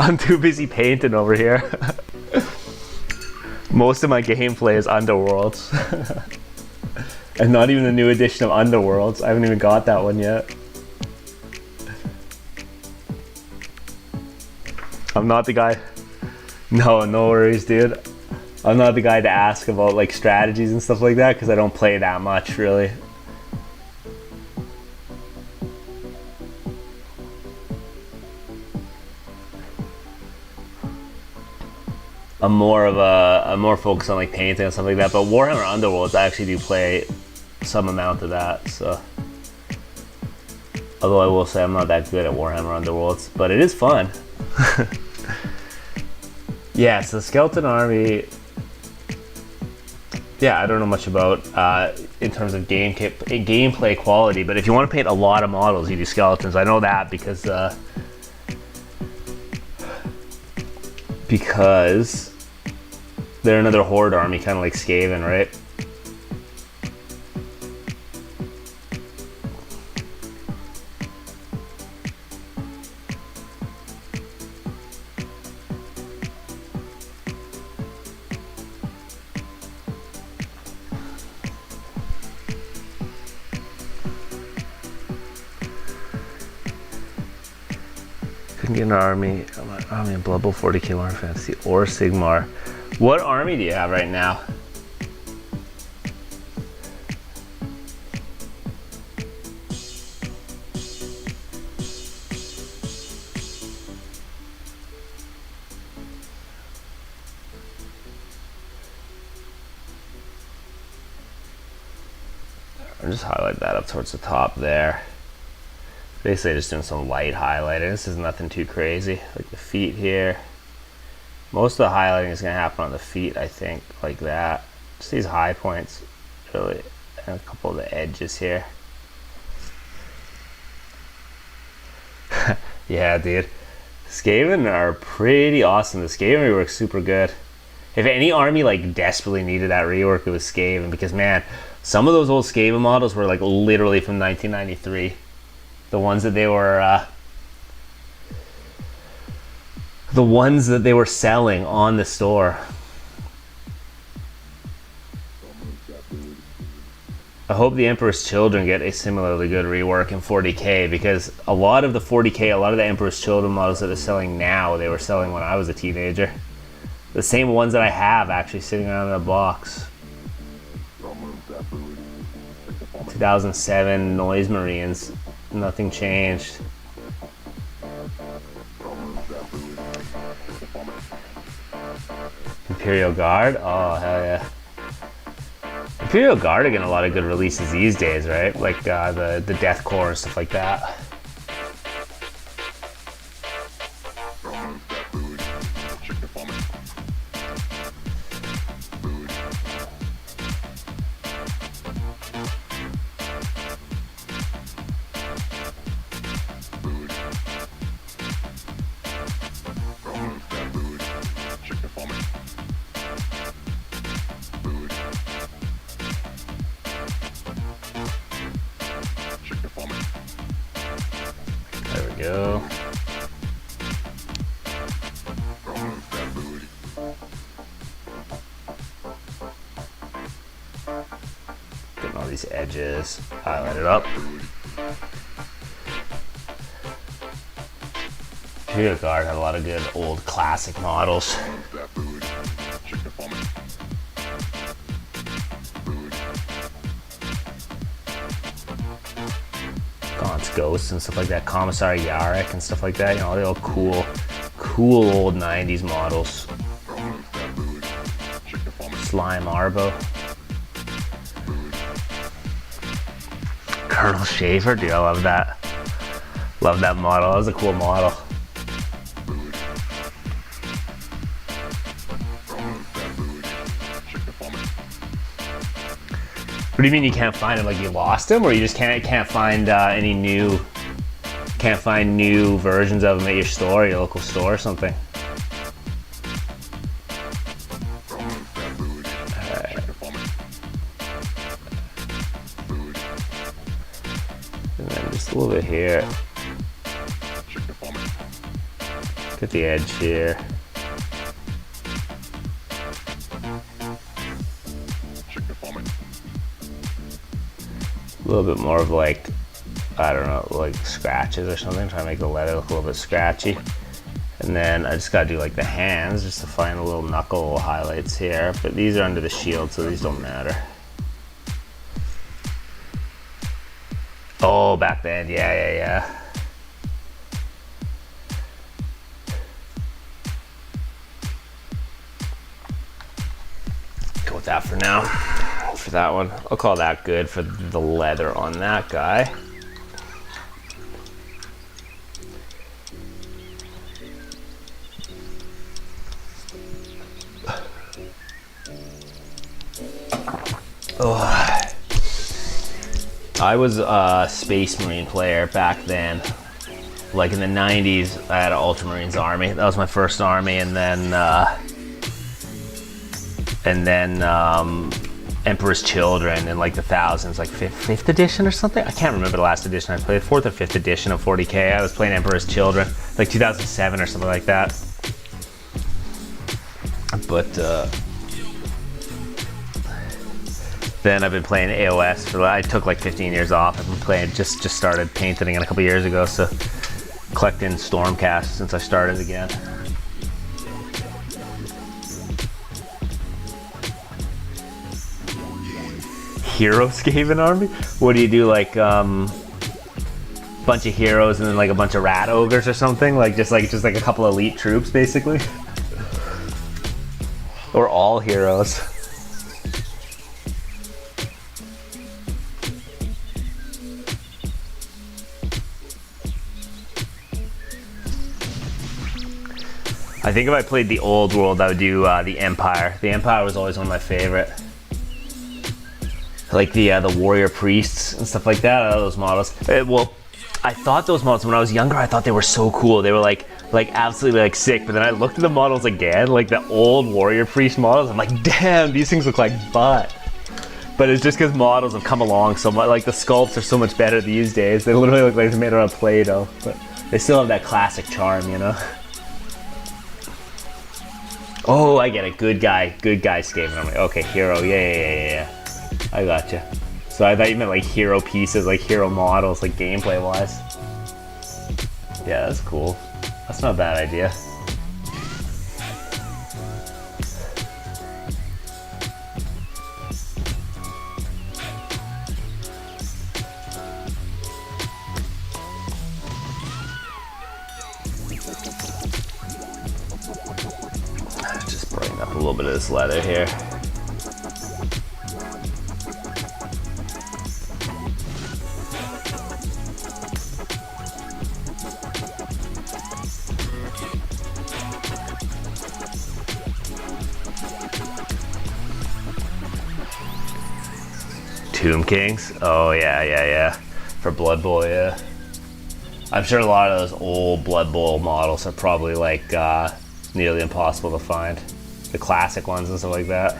I'm too busy painting over here. Most of my gameplay is Underworlds. And not even the new edition of Underworlds. I haven't even got that one yet. I'm not the guy. No worries, dude. I'm not the guy to ask about like strategies and stuff like that because I don't play that much, really. I'm more focused on like painting and stuff like that. But Warhammer Underworlds, I actually do play some amount of that. So, although I will say I'm not that good at Warhammer Underworlds, but it is fun. Yeah, so the Skeleton Army. Yeah, I don't know much about in terms of gameplay quality, but if you want to paint a lot of models, you do skeletons. I know that because they're another horde army, kind of like Skaven, right? Couldn't get an army in Blood Bowl 40k Warhammer Fantasy or Sigmar. What army do you have right now? I'll just highlight that up towards the top there. Basically just doing some light highlighting. This is nothing too crazy. Like the feet here. Most of the highlighting is going to happen on the feet, I think, like that. Just these high points, really, and a couple of the edges here. Yeah, dude. Skaven are pretty awesome. The Skaven rework's super good. If any army like desperately needed that rework, it was Skaven, because man, some of those old Skaven models were like literally from 1993. The ones that they were selling on the store. I hope the Emperor's Children get a similarly good rework in 40k, because a lot of the 40k, a lot of the Emperor's Children models that they're selling now, they were selling when I was a teenager. The same ones that I have actually sitting around in a box. 2007 Noise Marines. Nothing changed. Imperial Guard? Oh, hell yeah. Imperial Guard are getting a lot of good releases these days, right? Like the Death Corps and stuff like that. There we go. Getting all these edges highlighted up. Imperial Guard had a lot of good old classic models. Gaunt's Ghosts and stuff like that, Commissar Yarrick and stuff like that, you know, they're all cool old 90s models. Slime Arbo. Colonel Schaefer, dude, I love that. Love that model, that was a cool model. What do you mean you can't find him? Like you lost him, or you just can't find any new? Can't find new versions of him at your store, your local store, or something? Alright. And then just a little bit here. Get the edge here. A little bit more of like, I don't know, like scratches or something. Try to make the leather look a little bit scratchy. And then I just gotta do like the hands just to find a little knuckle highlights here. But these are under the shield, so these don't matter. Oh, back then, yeah. Go with that for now. For that one, I'll call that good for the leather on that guy. Oh. I was a Space Marine player back then. Like in the 90s, I had an Ultramarines army. That was my first army, and then Emperor's Children in like the thousands, like fifth edition or something. I can't remember the last edition I played. 4th or 5th edition of 40k. I was playing Emperor's Children, like 2007 or something like that. But then I've been playing AOS for, I took like 15 years off. I've been playing, just started painting a couple years ago, so collecting Stormcast since I started again. Hero Skaven army? What do you do, like bunch of heroes and then like a bunch of rat ogres or something? Like just like a couple elite troops basically? Or all heroes? I think if I played the old world, I would do the Empire. The Empire was always one of my favorite. Like the warrior priests and stuff like that. I love those models. Well, I thought those models when I was younger. I thought they were so cool. They were like absolutely like sick. But then I looked at the models again, like the old warrior priest models. I'm like, damn, these things look like butt. But it's just because models have come along so much. Like the sculpts are so much better these days. They literally look like they're made out of Play-Doh, but they still have that classic charm, you know. Oh, I get it. Good guy Skaven. I'm like, okay, hero. Yeah. I gotcha. So I thought you meant like hero pieces, like hero models, like gameplay wise. Yeah, that's cool. That's not a bad idea. Just brighten up a little bit of this leather here. Tomb Kings? Oh yeah. For Blood Bowl, yeah. I'm sure a lot of those old Blood Bowl models are probably like nearly impossible to find. The classic ones and stuff like that.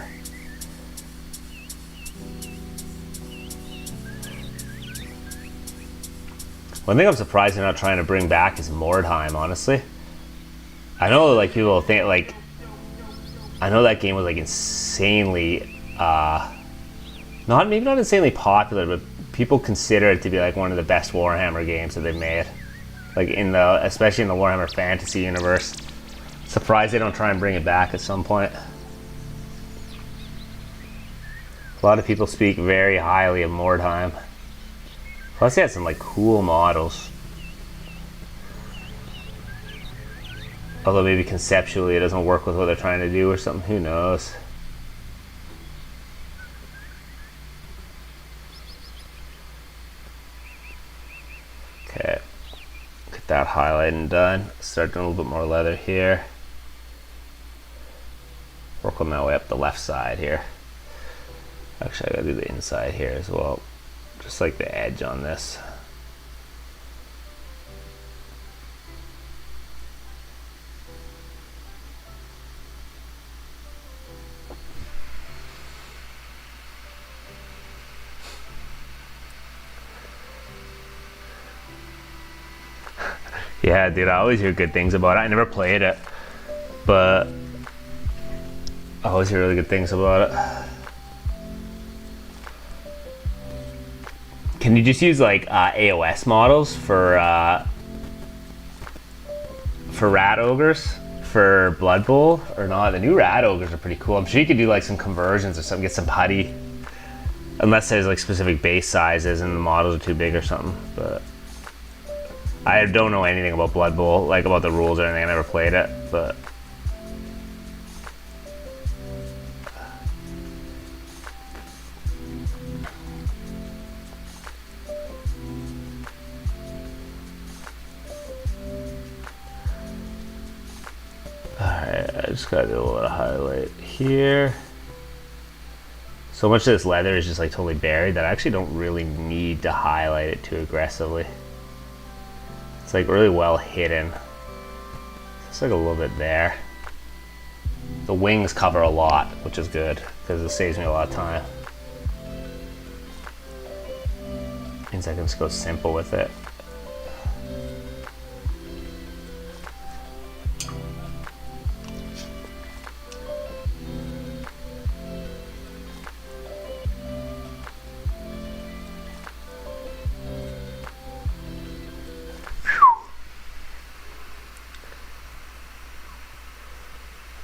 One thing I'm surprised they're not trying to bring back is Mordheim, honestly. I know like people think like, I know that game was like insanely maybe not insanely popular, but people consider it to be like one of the best Warhammer games that they've made. Like especially in the Warhammer Fantasy universe. Surprised they don't try and bring it back at some point. A lot of people speak very highly of Mordheim. Plus he had some like cool models. Although maybe conceptually it doesn't work with what they're trying to do or something, who knows. Okay, get that highlighting done. Start doing a little bit more leather here. Work on my way up the left side here. Actually, I gotta do the inside here as well. Just like the edge on this. Yeah, dude, I always hear good things about it. I never played it, but I always hear really good things about it. Can you just use like AOS models for rat ogres for Blood Bowl or not? The new rat ogres are pretty cool. I'm sure you could do like some conversions or something, get some putty. Unless there's like specific base sizes and the models are too big or something, but I don't know anything about Blood Bowl, like about the rules or anything. I never played it, but alright, I just gotta do a little bit of highlight here. So much of this leather is just like totally buried that I actually don't really need to highlight it too aggressively. It's like really well hidden. Just like a little bit there. The wings cover a lot, which is good because it saves me a lot of time. Means I can just go simple with it.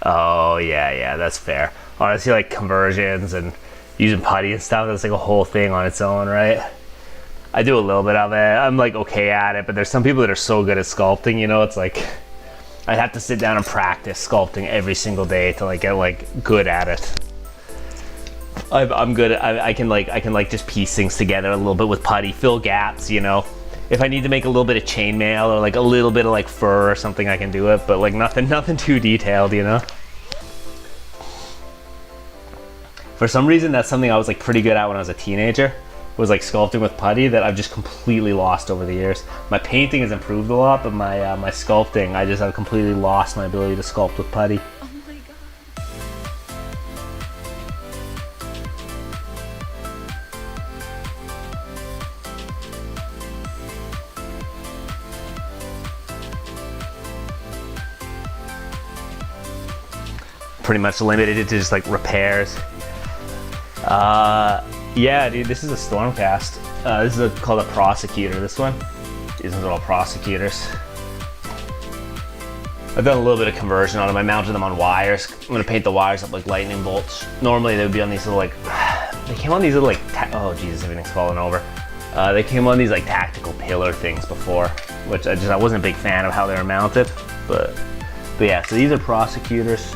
Oh yeah, that's fair. Honestly, like conversions and using putty and stuff, that's like a whole thing on its own, right? I do a little bit of it. I'm like okay at it, but there's some people that are so good at sculpting, you know, it's like I'd have to sit down and practice sculpting every single day to like get like good at it. I'm good at, I can like just piece things together a little bit with putty, fill gaps, you know. If I need to make a little bit of chainmail or like a little bit of like fur or something, I can do it, but like nothing too detailed, you know. For some reason, that's something I was like pretty good at when I was a teenager, was like sculpting with putty, that I've just completely lost over the years. My painting has improved a lot, but my sculpting, I just have completely lost my ability to sculpt with putty.
Oh my god.
Pretty much limited it to just like repairs. Yeah, dude, this is a Stormcast. This is called a Prosecutor, this one. These ones are all Prosecutors. I've done a little bit of conversion on them. I mounted them on wires. I'm gonna paint the wires up like lightning bolts. Normally they would be on these little like, they came on these little like, oh Jesus, everything's falling over. They came on these like tactical pillar things before, which I wasn't a big fan of how they were mounted, but yeah, so these are Prosecutors.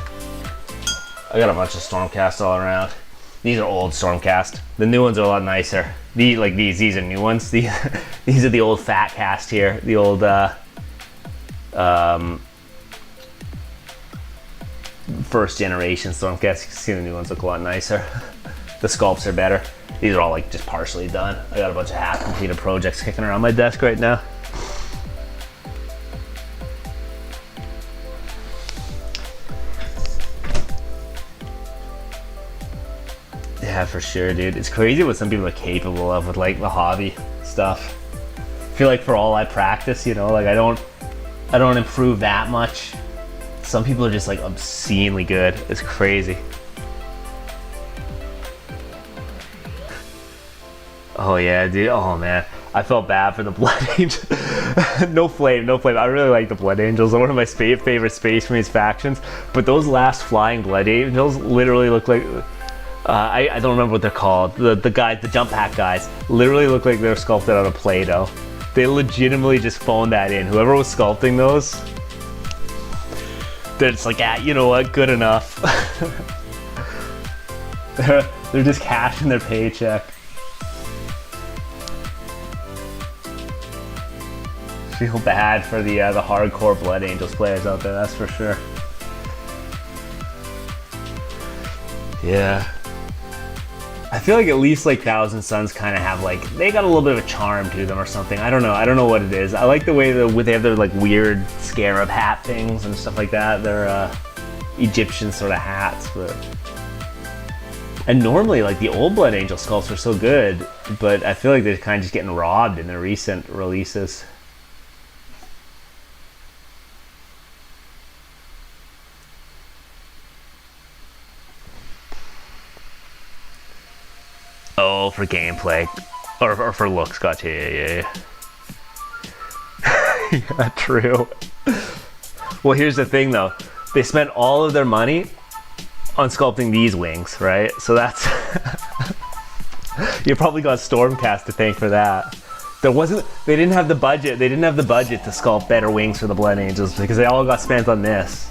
I got a bunch of Stormcast all around. These are old Stormcast. The new ones are a lot nicer. These are new ones. These are the old fat cast here. The old first generation Stormcast. You can see the new ones look a lot nicer. The sculpts are better. These are all like just partially done. I got a bunch of half completed projects kicking around my desk right now. Yeah, for sure, dude. It's crazy what some people are capable of with like the hobby stuff. I feel like for all I practice, you know, like I don't improve that much. Some people are just like obscenely good. It's crazy. Oh yeah, dude. Oh man, I felt bad for the Blood Angels. No flame. I really like the Blood Angels. They're one of my favorite Space Marines factions. But those last flying Blood Angels literally look like. I don't remember what they're called. The guys, the jump pack guys, literally look like they're sculpted out of Play-Doh. They legitimately just phoned that in. Whoever was sculpting those, they're just like, you know what, good enough. they're just cashing their paycheck. Feel bad for the hardcore Blood Angels players out there, that's for sure. Yeah. I feel like at least like Thousand Suns kind of have like, they got a little bit of a charm to them or something. I don't know what it is. I like the way they have their like weird scarab hat things and stuff like that. They're Egyptian sort of hats, but. And normally like the old Blood Angel sculpts are so good, but I feel like they're kind of just getting robbed in the recent releases. Oh, for gameplay. Or for looks, gotcha, yeah. Yeah, true. Well, here's the thing though. They spent all of their money on sculpting these wings, right? So that's... You probably got Stormcast to thank for that. They didn't have the budget to sculpt better wings for the Blood Angels because they all got spent on this.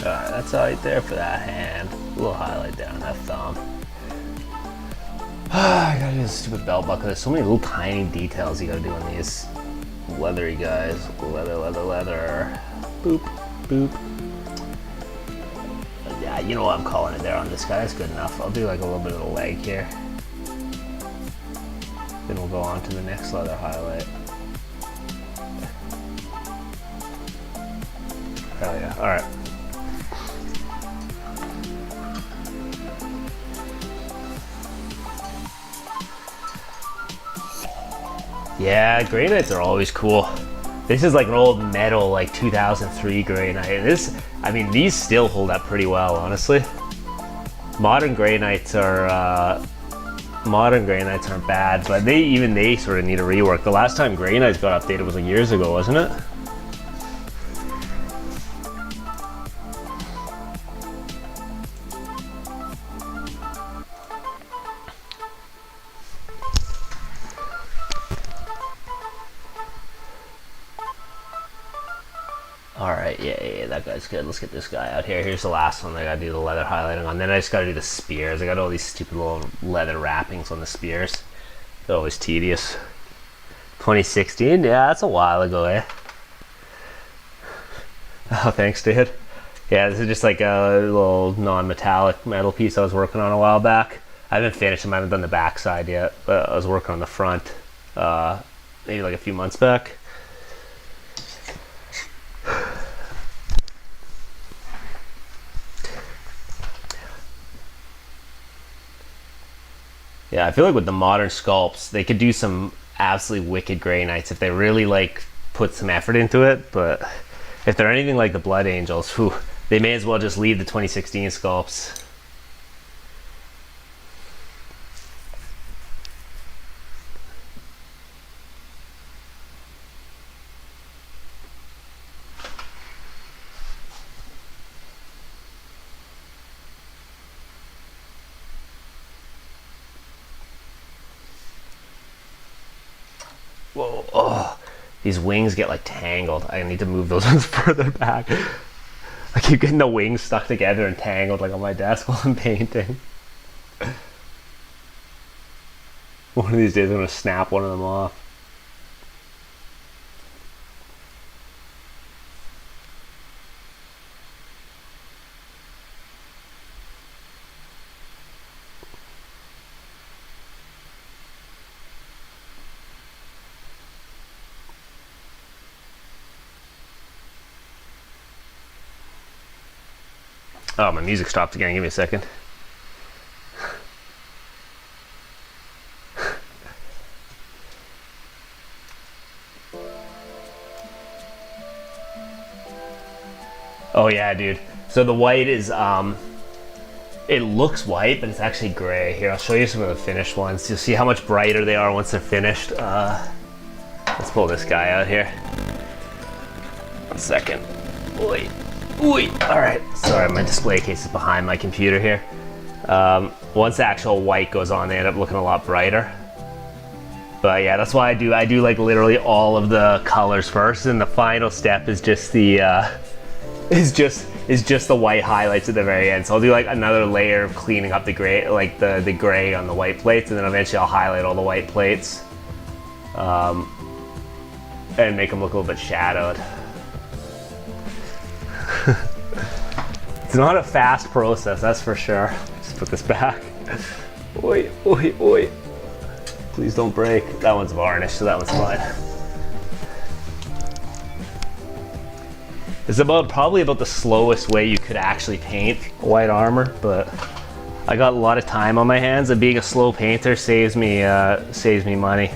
Alright, that's all right there for that hand. A little highlight there on that thumb. I gotta do this stupid belt buckle. There's so many little tiny details you gotta do on these leathery guys. Leather. Boop, boop. Yeah, you know what I'm calling it there on this guy. That's good enough. I'll do like a little bit of the leg here. Then we'll go on to the next leather highlight. Hell yeah, alright. Yeah, Grey Knights are always cool. This is like an old metal, like 2003 Grey Knight. These still hold up pretty well, honestly. Modern Grey Knights aren't bad, but they sort of need a rework. The last time Grey Knights got updated was like years ago, wasn't it? Alright, yeah, that guy's good. Let's get this guy out here. Here's the last one I gotta do the leather highlighting on. Then I just gotta do the spears. I got all these stupid little leather wrappings on the spears. They're always tedious. 2016? Yeah, that's a while ago, eh? Oh, thanks, dude. Yeah, this is just like a little non-metallic metal piece I was working on a while back. I haven't finished them, I haven't done the back side yet, but I was working on the front maybe like a few months back. Yeah, I feel like with the modern sculpts, they could do some absolutely wicked Grey Knights if they really like put some effort into it. But if they're anything like the Blood Angels, whew, they may as well just leave the 2016 sculpts. Whoa, oh, these wings get like tangled. I need to move those ones further back. I keep getting the wings stuck together and tangled like on my desk while I'm painting. One of these days I'm gonna snap one of them off. Oh, my music stopped again. Give me a second. Oh yeah, dude. So the white is, it looks white, but it's actually gray. Here, I'll show you some of the finished ones. You'll see how much brighter they are once they're finished. Let's pull this guy out here. 1 second. Wait. Alright, sorry, my display case is behind my computer here. Once the actual white goes on, they end up looking a lot brighter. But yeah, that's why I do like literally all of the colors first, and the final step is just the is just the white highlights at the very end. So I'll do like another layer of cleaning up the gray, like the gray on the white plates, and then eventually I'll highlight all the white plates and make them look a little bit shadowed. It's not a fast process, that's for sure. Just put this back. Oi, oi, oi. Please don't break. That one's varnished, so that one's fine. It's probably about the slowest way you could actually paint white armor, but I got a lot of time on my hands, and being a slow painter saves me money.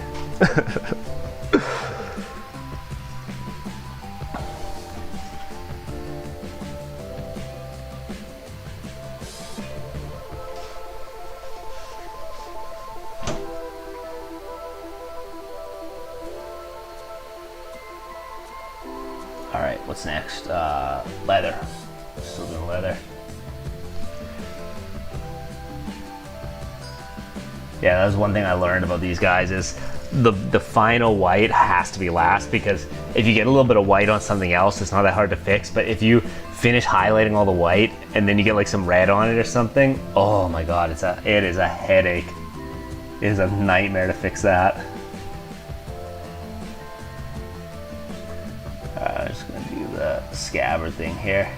All right, what's next? Leather. Still doing leather. Yeah, that was one thing I learned about these guys is the final white has to be last, because if you get a little bit of white on something else, it's not that hard to fix. But if you finish highlighting all the white and then you get like some red on it or something, oh my god, it is a headache. It is a nightmare to fix that. I'm just gonna do the scabbard thing here.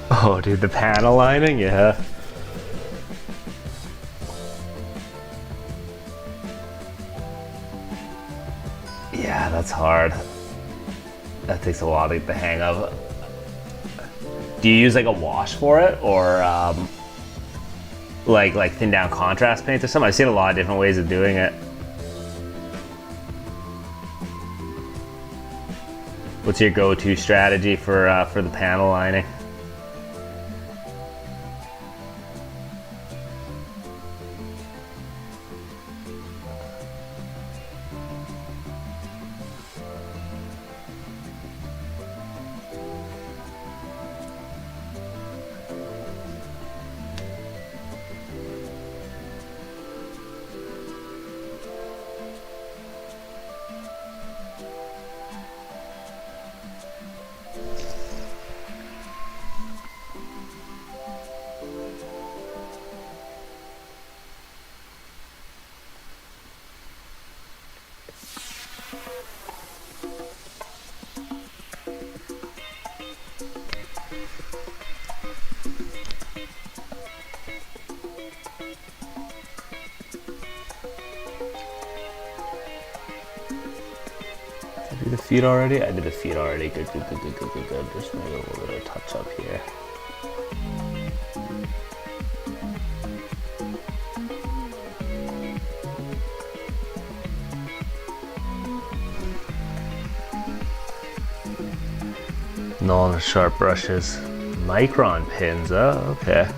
Oh, dude, the panel lining, yeah. Yeah, that's hard. That takes a while to get the hang of. Do you use like a wash for it, or like thin down contrast paint or something? I've seen a lot of different ways of doing it. What's your go-to strategy for the panel lining? Do the feet already? I did the feet already. Good. Just maybe a little bit of touch up here. Nolan sharp brushes. Micron pins, oh, okay.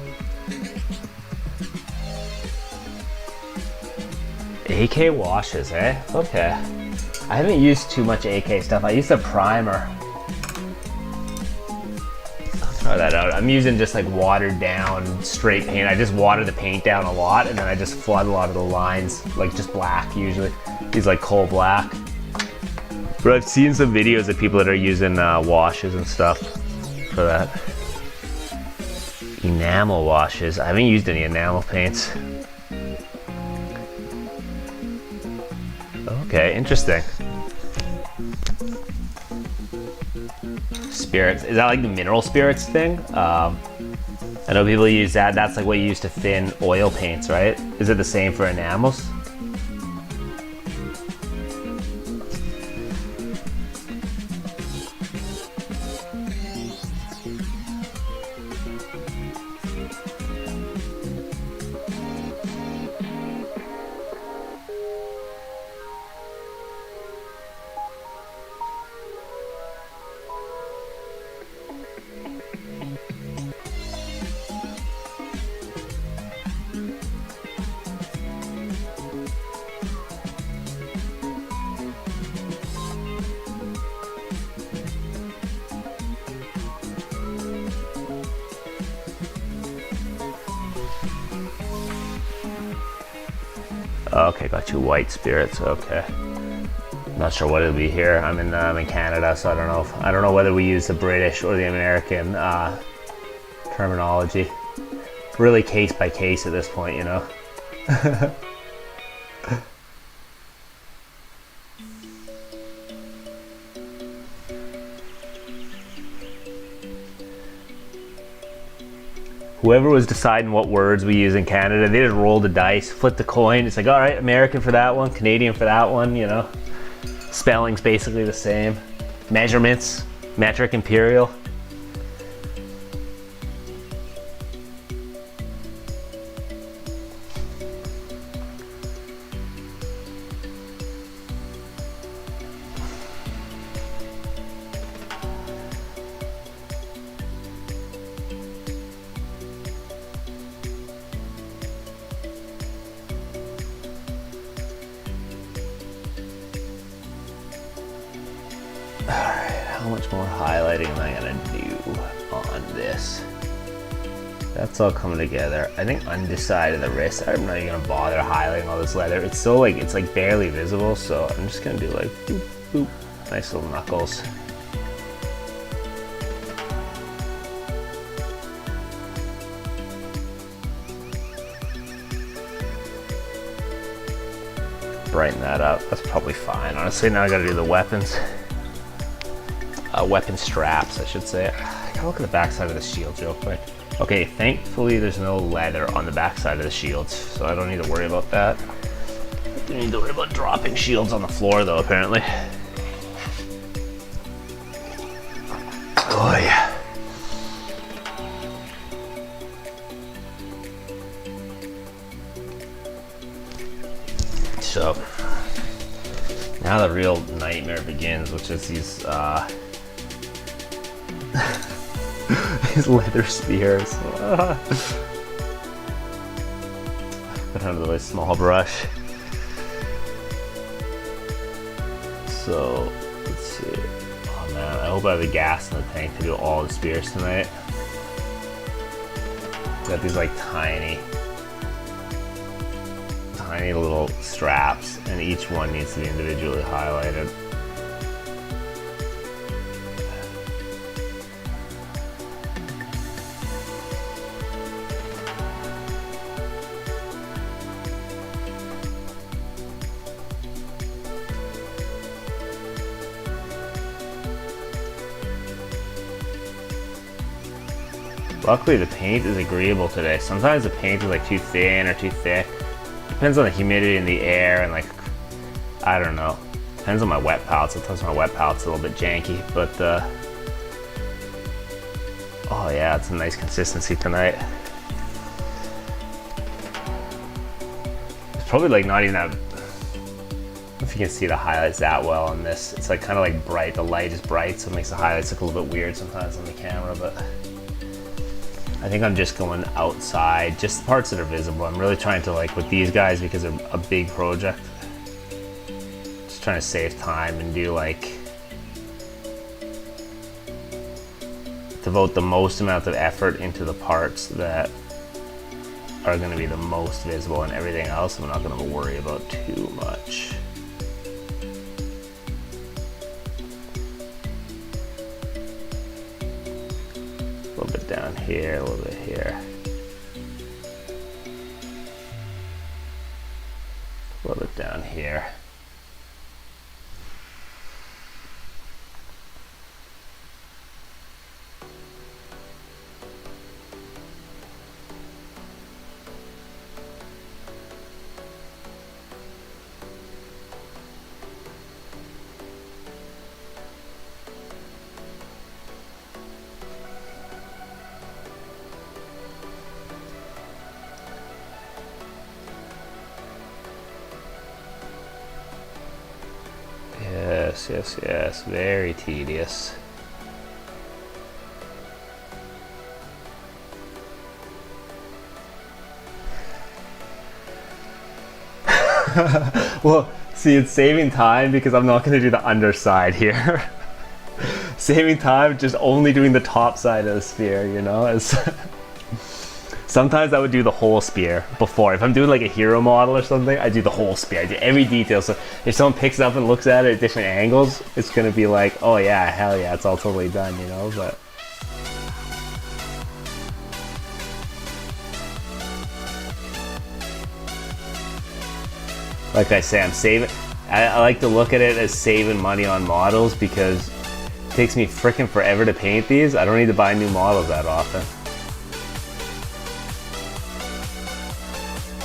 AK washes, eh? Okay. I haven't used too much AK stuff. I used a primer. I'll try that out. I'm using just like watered down straight paint. I just water the paint down a lot, and then I just flood a lot of the lines, like just black usually. These like coal black. But I've seen some videos of people that are using washes and stuff for that. Enamel washes. I haven't used any enamel paints. Okay, interesting. Spirits. Is that like the mineral spirits thing? I know people use that. That's like what you use to thin oil paints, right? Is it the same for enamels? Okay, got 2 white spirits. Okay. Not sure what it'll be here. I'm in Canada, so I don't know whether we use the British or the American terminology. Really case by case at this point, you know. Whoever was deciding what words we use in Canada, they just rolled the dice, flipped the coin. It's like, all right, American for that one, Canadian for that one, you know. Spelling's basically the same. Measurements, metric, imperial. How much more highlighting am I gonna do on this? That's all coming together. I think underside of the wrist, I'm not even gonna bother highlighting all this leather. It's so like, it's like barely visible, so I'm just gonna do like boop, boop. Nice little knuckles. Brighten that up. That's probably fine. Honestly, now I gotta do the weapons. Weapon straps, I should say. I gotta look at the backside of the shields real quick. Okay, thankfully there's no leather on the backside of the shields, so I don't need to worry about that. I do need to worry about dropping shields on the floor though, apparently. Oh yeah. So, now the real nightmare begins, which is these these leather spears. Put under the really small brush. So let's see. Oh man, I hope I have the gas in the tank to do all the spears tonight. Got these like tiny little straps, and each one needs to be individually highlighted. Luckily the paint is agreeable today. Sometimes the paint is like too thin or too thick. Depends on the humidity in the air and like, I don't know. Depends on my wet palette. Sometimes my wet palette's a little bit janky, but oh yeah, it's a nice consistency tonight. It's probably like not even that, I don't know if you can see the highlights that well on this. It's like kind of like bright, the light is bright, so it makes the highlights look a little bit weird sometimes on the camera, but I think I'm just going outside, just the parts that are visible. I'm really trying to, like with these guys, because they're a big project, just trying to save time and do like, devote the most amount of effort into the parts that are going to be the most visible, and everything else I'm not going to worry about too much. A little bit down here, a little bit here. A little bit down here. Yes, very tedious. Well, see, it's saving time because I'm not going to do the underside here. Saving time, just only doing the top side of the spear, you know? Sometimes I would do the whole spear before. If I'm doing like a hero model or something, I do the whole spear. I do every detail. So if someone picks it up and looks at it at different angles, it's gonna be like, oh yeah, hell yeah, it's all totally done, you know? But like I say, I'm saving. I like to look at it as saving money on models because it takes me freaking forever to paint these. I don't need to buy new models that often.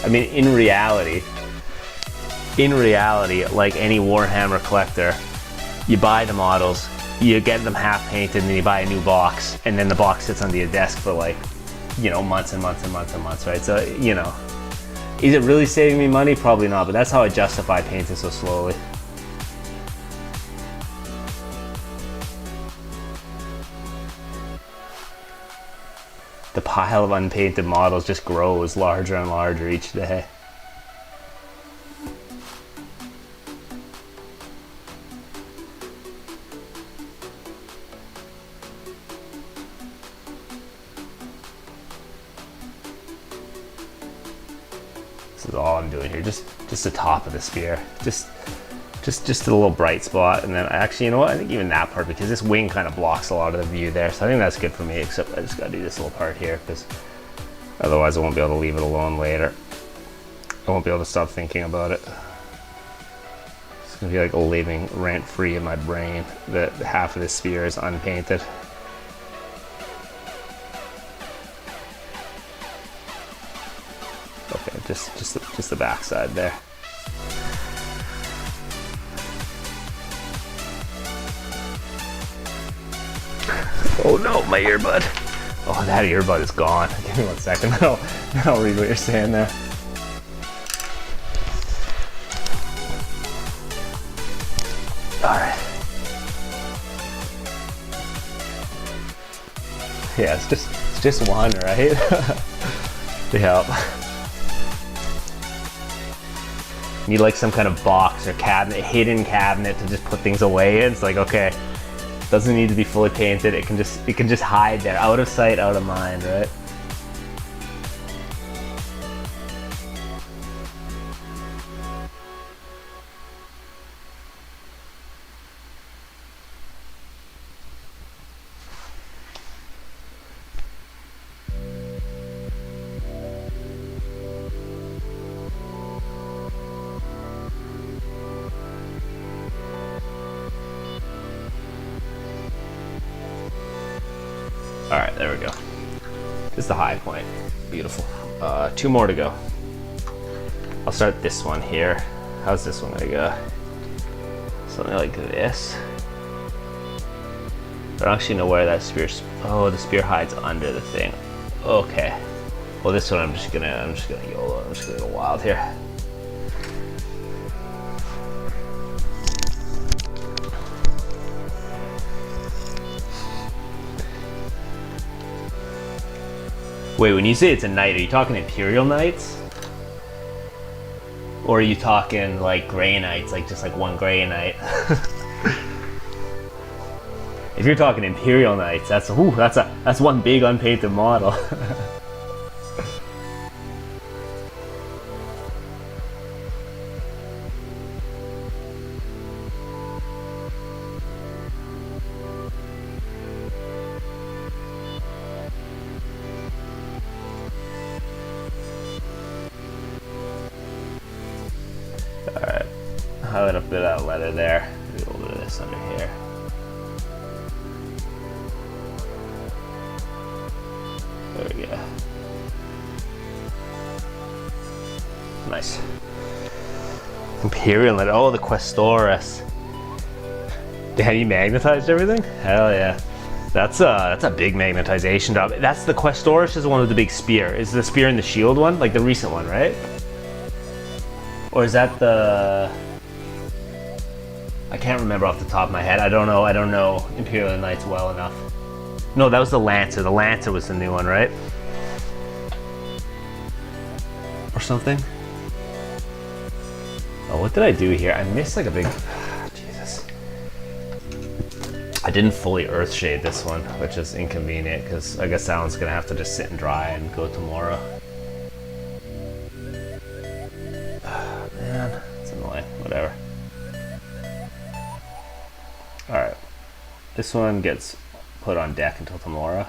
I mean, in reality, like any Warhammer collector, you buy the models, you get them half painted, and then you buy a new box, and then the box sits on your desk for like, you know, months and months and months and months, right? So, you know, is it really saving me money? Probably not, but that's how I justify painting so slowly. The pile of unpainted models just grows larger and larger each day. This is all I'm doing here, just the top of the spear, just a little bright spot, and then actually, you know what? I think even that part, because this wing kind of blocks a lot of the view there, so I think that's good for me. Except I just gotta do this little part here, because otherwise I won't be able to leave it alone later. I won't be able to stop thinking about it. It's gonna be like living rent-free in my brain that half of this spear is unpainted. Okay, just the backside there. Oh no, my earbud. Oh, that earbud is gone. Give me 1 second. I'll read what you're saying there. All right. Yeah, it's just one, right? Yeah. Need like some kind of box or cabinet, hidden cabinet to just put things away in. It's like, okay, doesn't need to be fully painted. It can just hide there, out of sight, out of mind, right? All right, there we go. This is the high point. Beautiful. 2 more to go. I'll start this one here. How's this one gonna go? Something like this. I don't actually know where that spear. Oh, the spear hides under the thing. Okay. Well, this one I'm just gonna YOLO. I'm just gonna go wild here. Wait, when you say it's a knight, are you talking Imperial Knights? Or are you talking like Grey Knights, like just like one Grey Knight? If you're talking Imperial Knights, that's one big unpainted model. Alright, highlight a bit of that letter there. Do a little bit of this under here. There we go. Nice. Imperial letter. Oh, the Questores. Have you magnetized everything? Hell yeah. That's a big magnetization job. That's the Questores is the one with the big spear. Is the spear and the shield one? Like the recent one, right? Or is that the... I can't remember off the top of my head. I don't know Imperial Knights well enough. No, that was the Lancer. The Lancer was the new one, right? Or something? Oh, what did I do here? I missed like a big... Jesus. I didn't fully earth shade this one, which is inconvenient because I guess that one's gonna have to just sit and dry and go tomorrow. Man, it's annoying. Whatever. Alright. This one gets put on deck until tomorrow.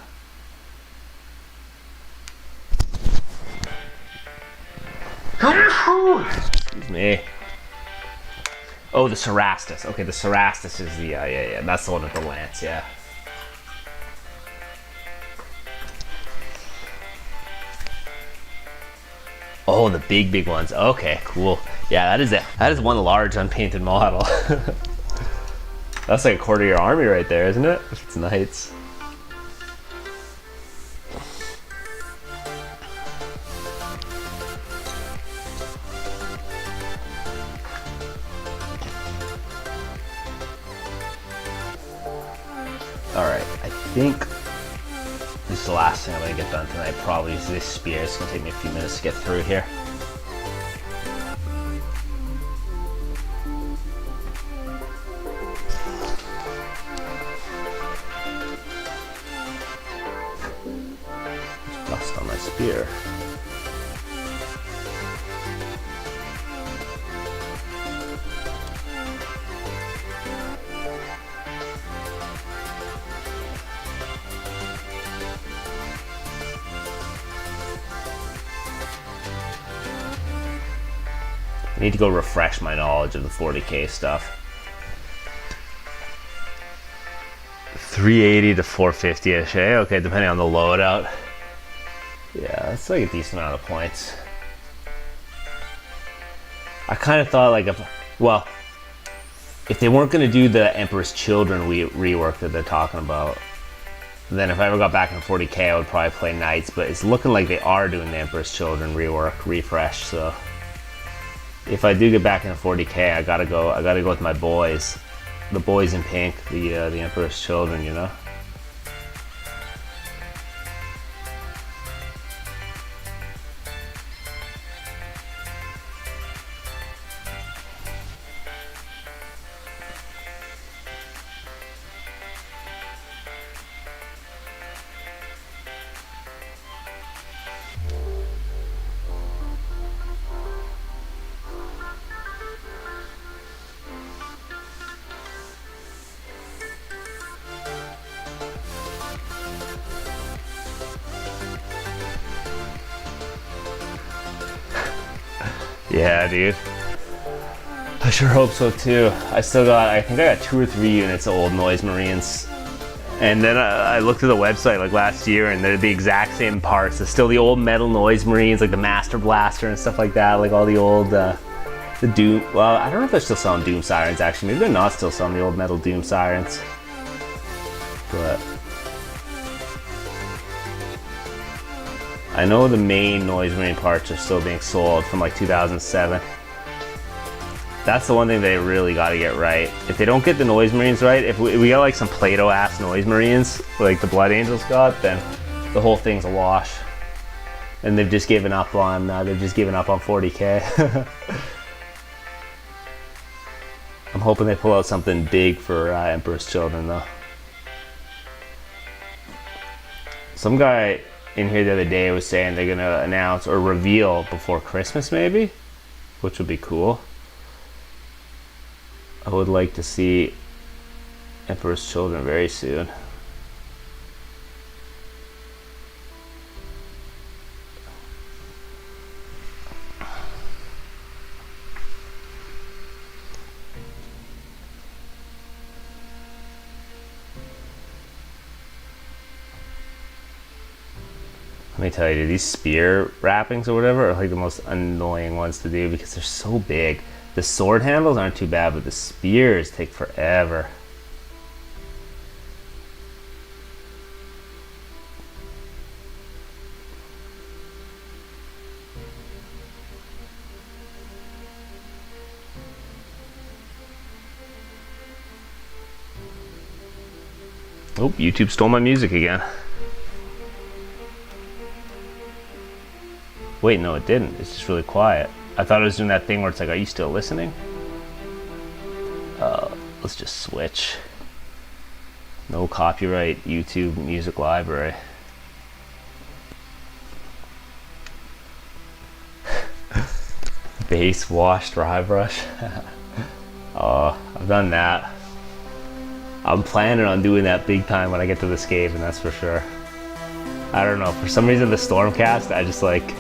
Excuse me. Oh, the Cerastus. Okay, the Cerastus is the, yeah. That's the one with the lance, yeah. Oh, the big ones. Okay, cool. Yeah, that is it. That is one large unpainted model. That's like a quarter of your army right there, isn't it? It's knights. Alright, I think this is the last thing I'm going to get done tonight. Probably is this spear. It's going to take me a few minutes to get through here. Dust on my spear. I need to go refresh my knowledge of the 40k stuff. 380 to 450-ish, eh? Okay, depending on the loadout. Yeah, that's like a decent amount of points. I kind of thought like if they weren't going to do the Emperor's Children rework that they're talking about, then if I ever got back in 40k, I would probably play Knights. But it's looking like they are doing the Emperor's Children rework, refresh. So if I do get back into 40k, I gotta go with my boys, the boys in pink, the Emperor's Children, you know. Yeah, dude. I sure hope so too. I think I got 2 or 3 units of old Noise Marines. And then I looked at the website like last year and they're the exact same parts. It's still the old metal Noise Marines, like the Master Blaster and stuff like that, like all the old, the Doom, well, I don't know if they're still selling Doom Sirens actually. Maybe they're not still selling the old metal Doom Sirens. But I know the main Noise Marine parts are still being sold from like 2007. That's the one thing they really got to get right. If they don't get the Noise Marines right, if we got like some Play-Doh ass Noise Marines, like the Blood Angels got, then the whole thing's a wash. And they've just given up on 40k. I'm hoping they pull out something big for Emperor's Children though. Some guy in here the other day was saying they're gonna announce or reveal before Christmas maybe, which would be cool. I would like to see Emperor's Children very soon. Let me tell you, dude, these spear wrappings or whatever are like the most annoying ones to do because they're so big. The sword handles aren't too bad, but the spears take forever. Oh, YouTube stole my music again. Wait, no, it didn't. It's just really quiet. I thought it was doing that thing where it's like, are you still listening? Let's just switch. No copyright YouTube music library. Base wash dry brush. Oh, I've done that. I'm planning on doing that big time when I get to this cave, and that's for sure. I don't know, for some reason the Stormcast, I just like,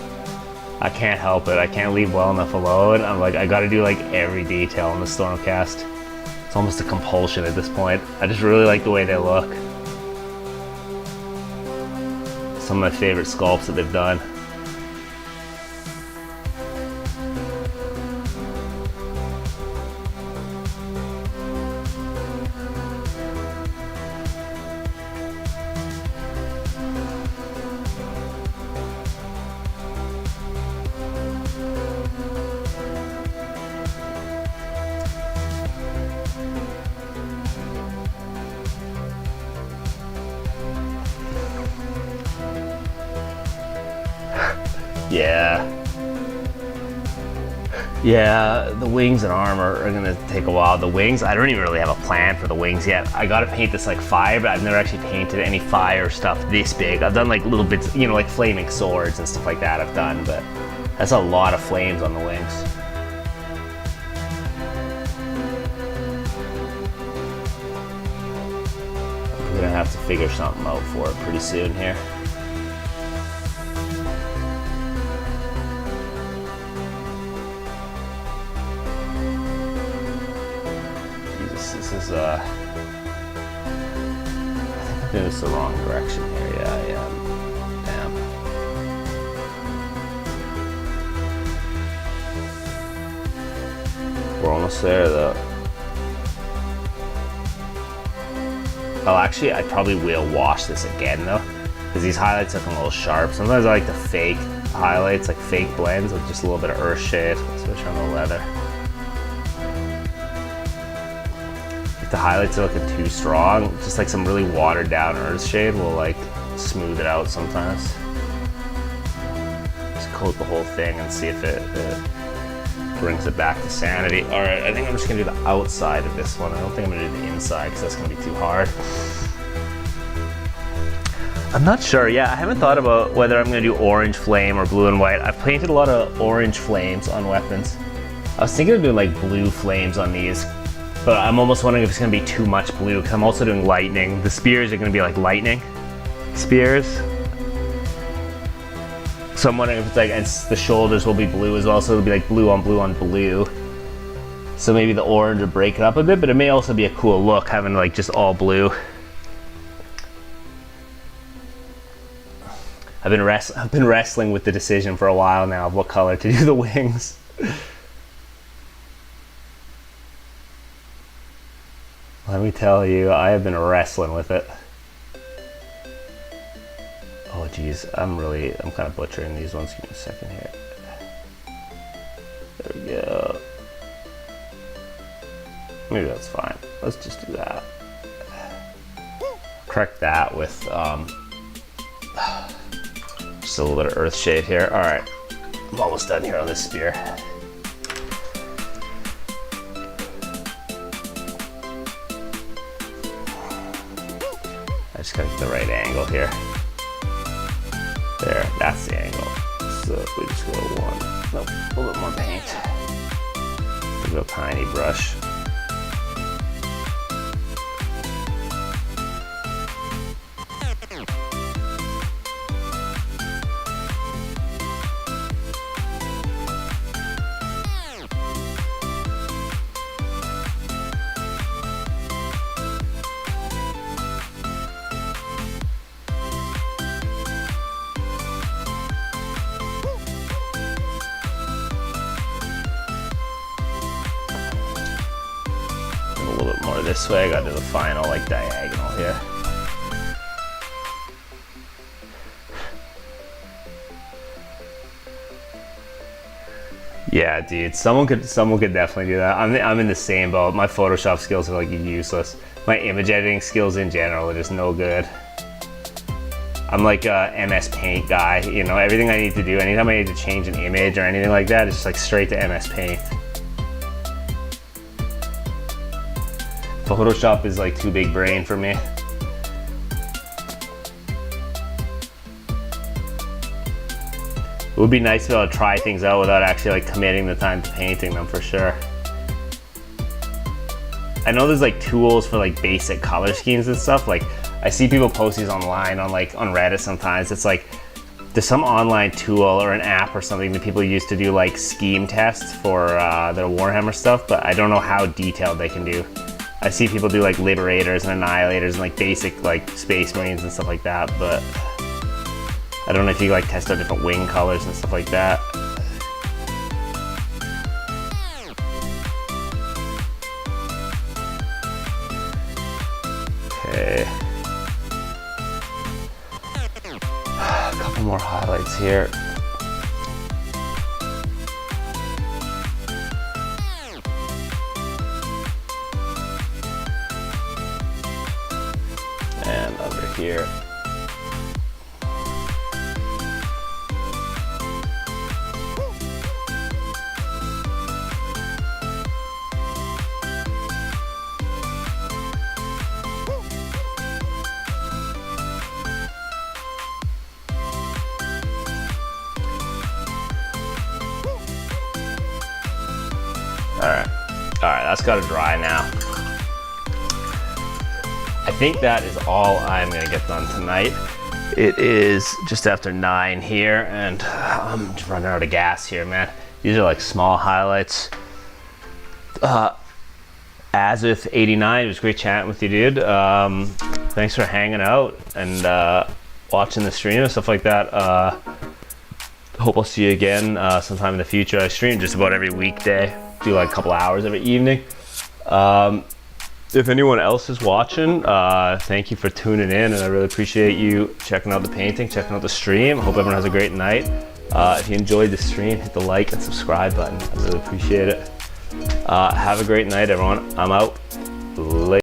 I can't help it. I can't leave well enough alone. I'm like, I gotta do like every detail in the Stormcast. It's almost a compulsion at this point. I just really like the way they look. Some of my favorite sculpts that they've done. Yeah, the wings and armor are gonna take a while. The wings, I don't even really have a plan for the wings yet. I gotta paint this like fire, but I've never actually painted any fire stuff this big. I've done like little bits, you know, like flaming swords and stuff like that I've done, but that's a lot of flames on the wings. We're gonna have to figure something out for it pretty soon here. I think I'm doing this the wrong direction here. Yeah, I am. Damn. We're almost there though. Oh, actually, I probably will wash this again though, because these highlights look a little sharp. Sometimes I like the fake highlights, like fake blends with just a little bit of earth shade, especially on the leather. If the highlights are looking too strong, just like some really watered down earth shade will like smooth it out sometimes. Just coat the whole thing and see if it brings it back to sanity. All right, I think I'm just gonna do the outside of this one. I don't think I'm gonna do the inside because that's gonna be too hard. I'm not sure. Yeah, I haven't thought about whether I'm gonna do orange flame or blue and white. I've painted a lot of orange flames on weapons. I was thinking of doing like blue flames on these, but I'm almost wondering if it's gonna be too much blue because I'm also doing lightning. The spears are gonna be like lightning spears. So I'm wondering if it's like, and the shoulders will be blue as well, so it'll be like blue on blue on blue. So maybe the orange will break it up a bit, but it may also be a cool look having like just all blue. I've been wrestling with the decision for a while now of what color to do the wings. Let me tell you, I have been wrestling with it. Oh geez, I'm kind of butchering these ones. Give me a second here. There we go. Maybe that's fine. Let's just do that. Correct that with just a little bit of earth shade here. All right, I'm almost done here on this spear. I just gotta get the right angle here. There, that's the angle. So we just go one, nope, a little bit more paint. A little tiny brush. This way, I gotta do the final like diagonal here. Yeah, dude, someone could definitely do that. I'm in the same boat. My Photoshop skills are like useless. My image editing skills in general are just no good. I'm like a MS Paint guy, you know, everything I need to do, anytime I need to change an image or anything like that, it's just like straight to MS Paint. Photoshop is like too big brain for me. It would be nice to be able to try things out without actually like committing the time to painting them for sure. I know there's like tools for like basic color schemes and stuff. Like I see people post these online on Reddit sometimes. It's like there's some online tool or an app or something that people use to do like scheme tests for their Warhammer stuff, but I don't know how detailed they can do. I see people do like Liberators and Annihilators and like basic like Space Marines and stuff like that, but I don't know if you like test out different wing colors and stuff like that. Okay. A couple more highlights here. And under here. All right, that's gotta dry now. I think that is all I'm gonna get done tonight. It is just after 9 here, and I'm just running out of gas here, man. These are like small highlights. Azith89, it was great chatting with you, dude. Thanks for hanging out and watching the stream and stuff like that. Hope I'll see you again sometime in the future. I stream just about every weekday. Do like a couple hours every evening. If anyone else is watching, thank you for tuning in, and I really appreciate you checking out the painting, checking out the stream. Hope everyone has a great night. If you enjoyed the stream, hit the like and subscribe button. I really appreciate it. Have a great night, everyone. I'm out. Later.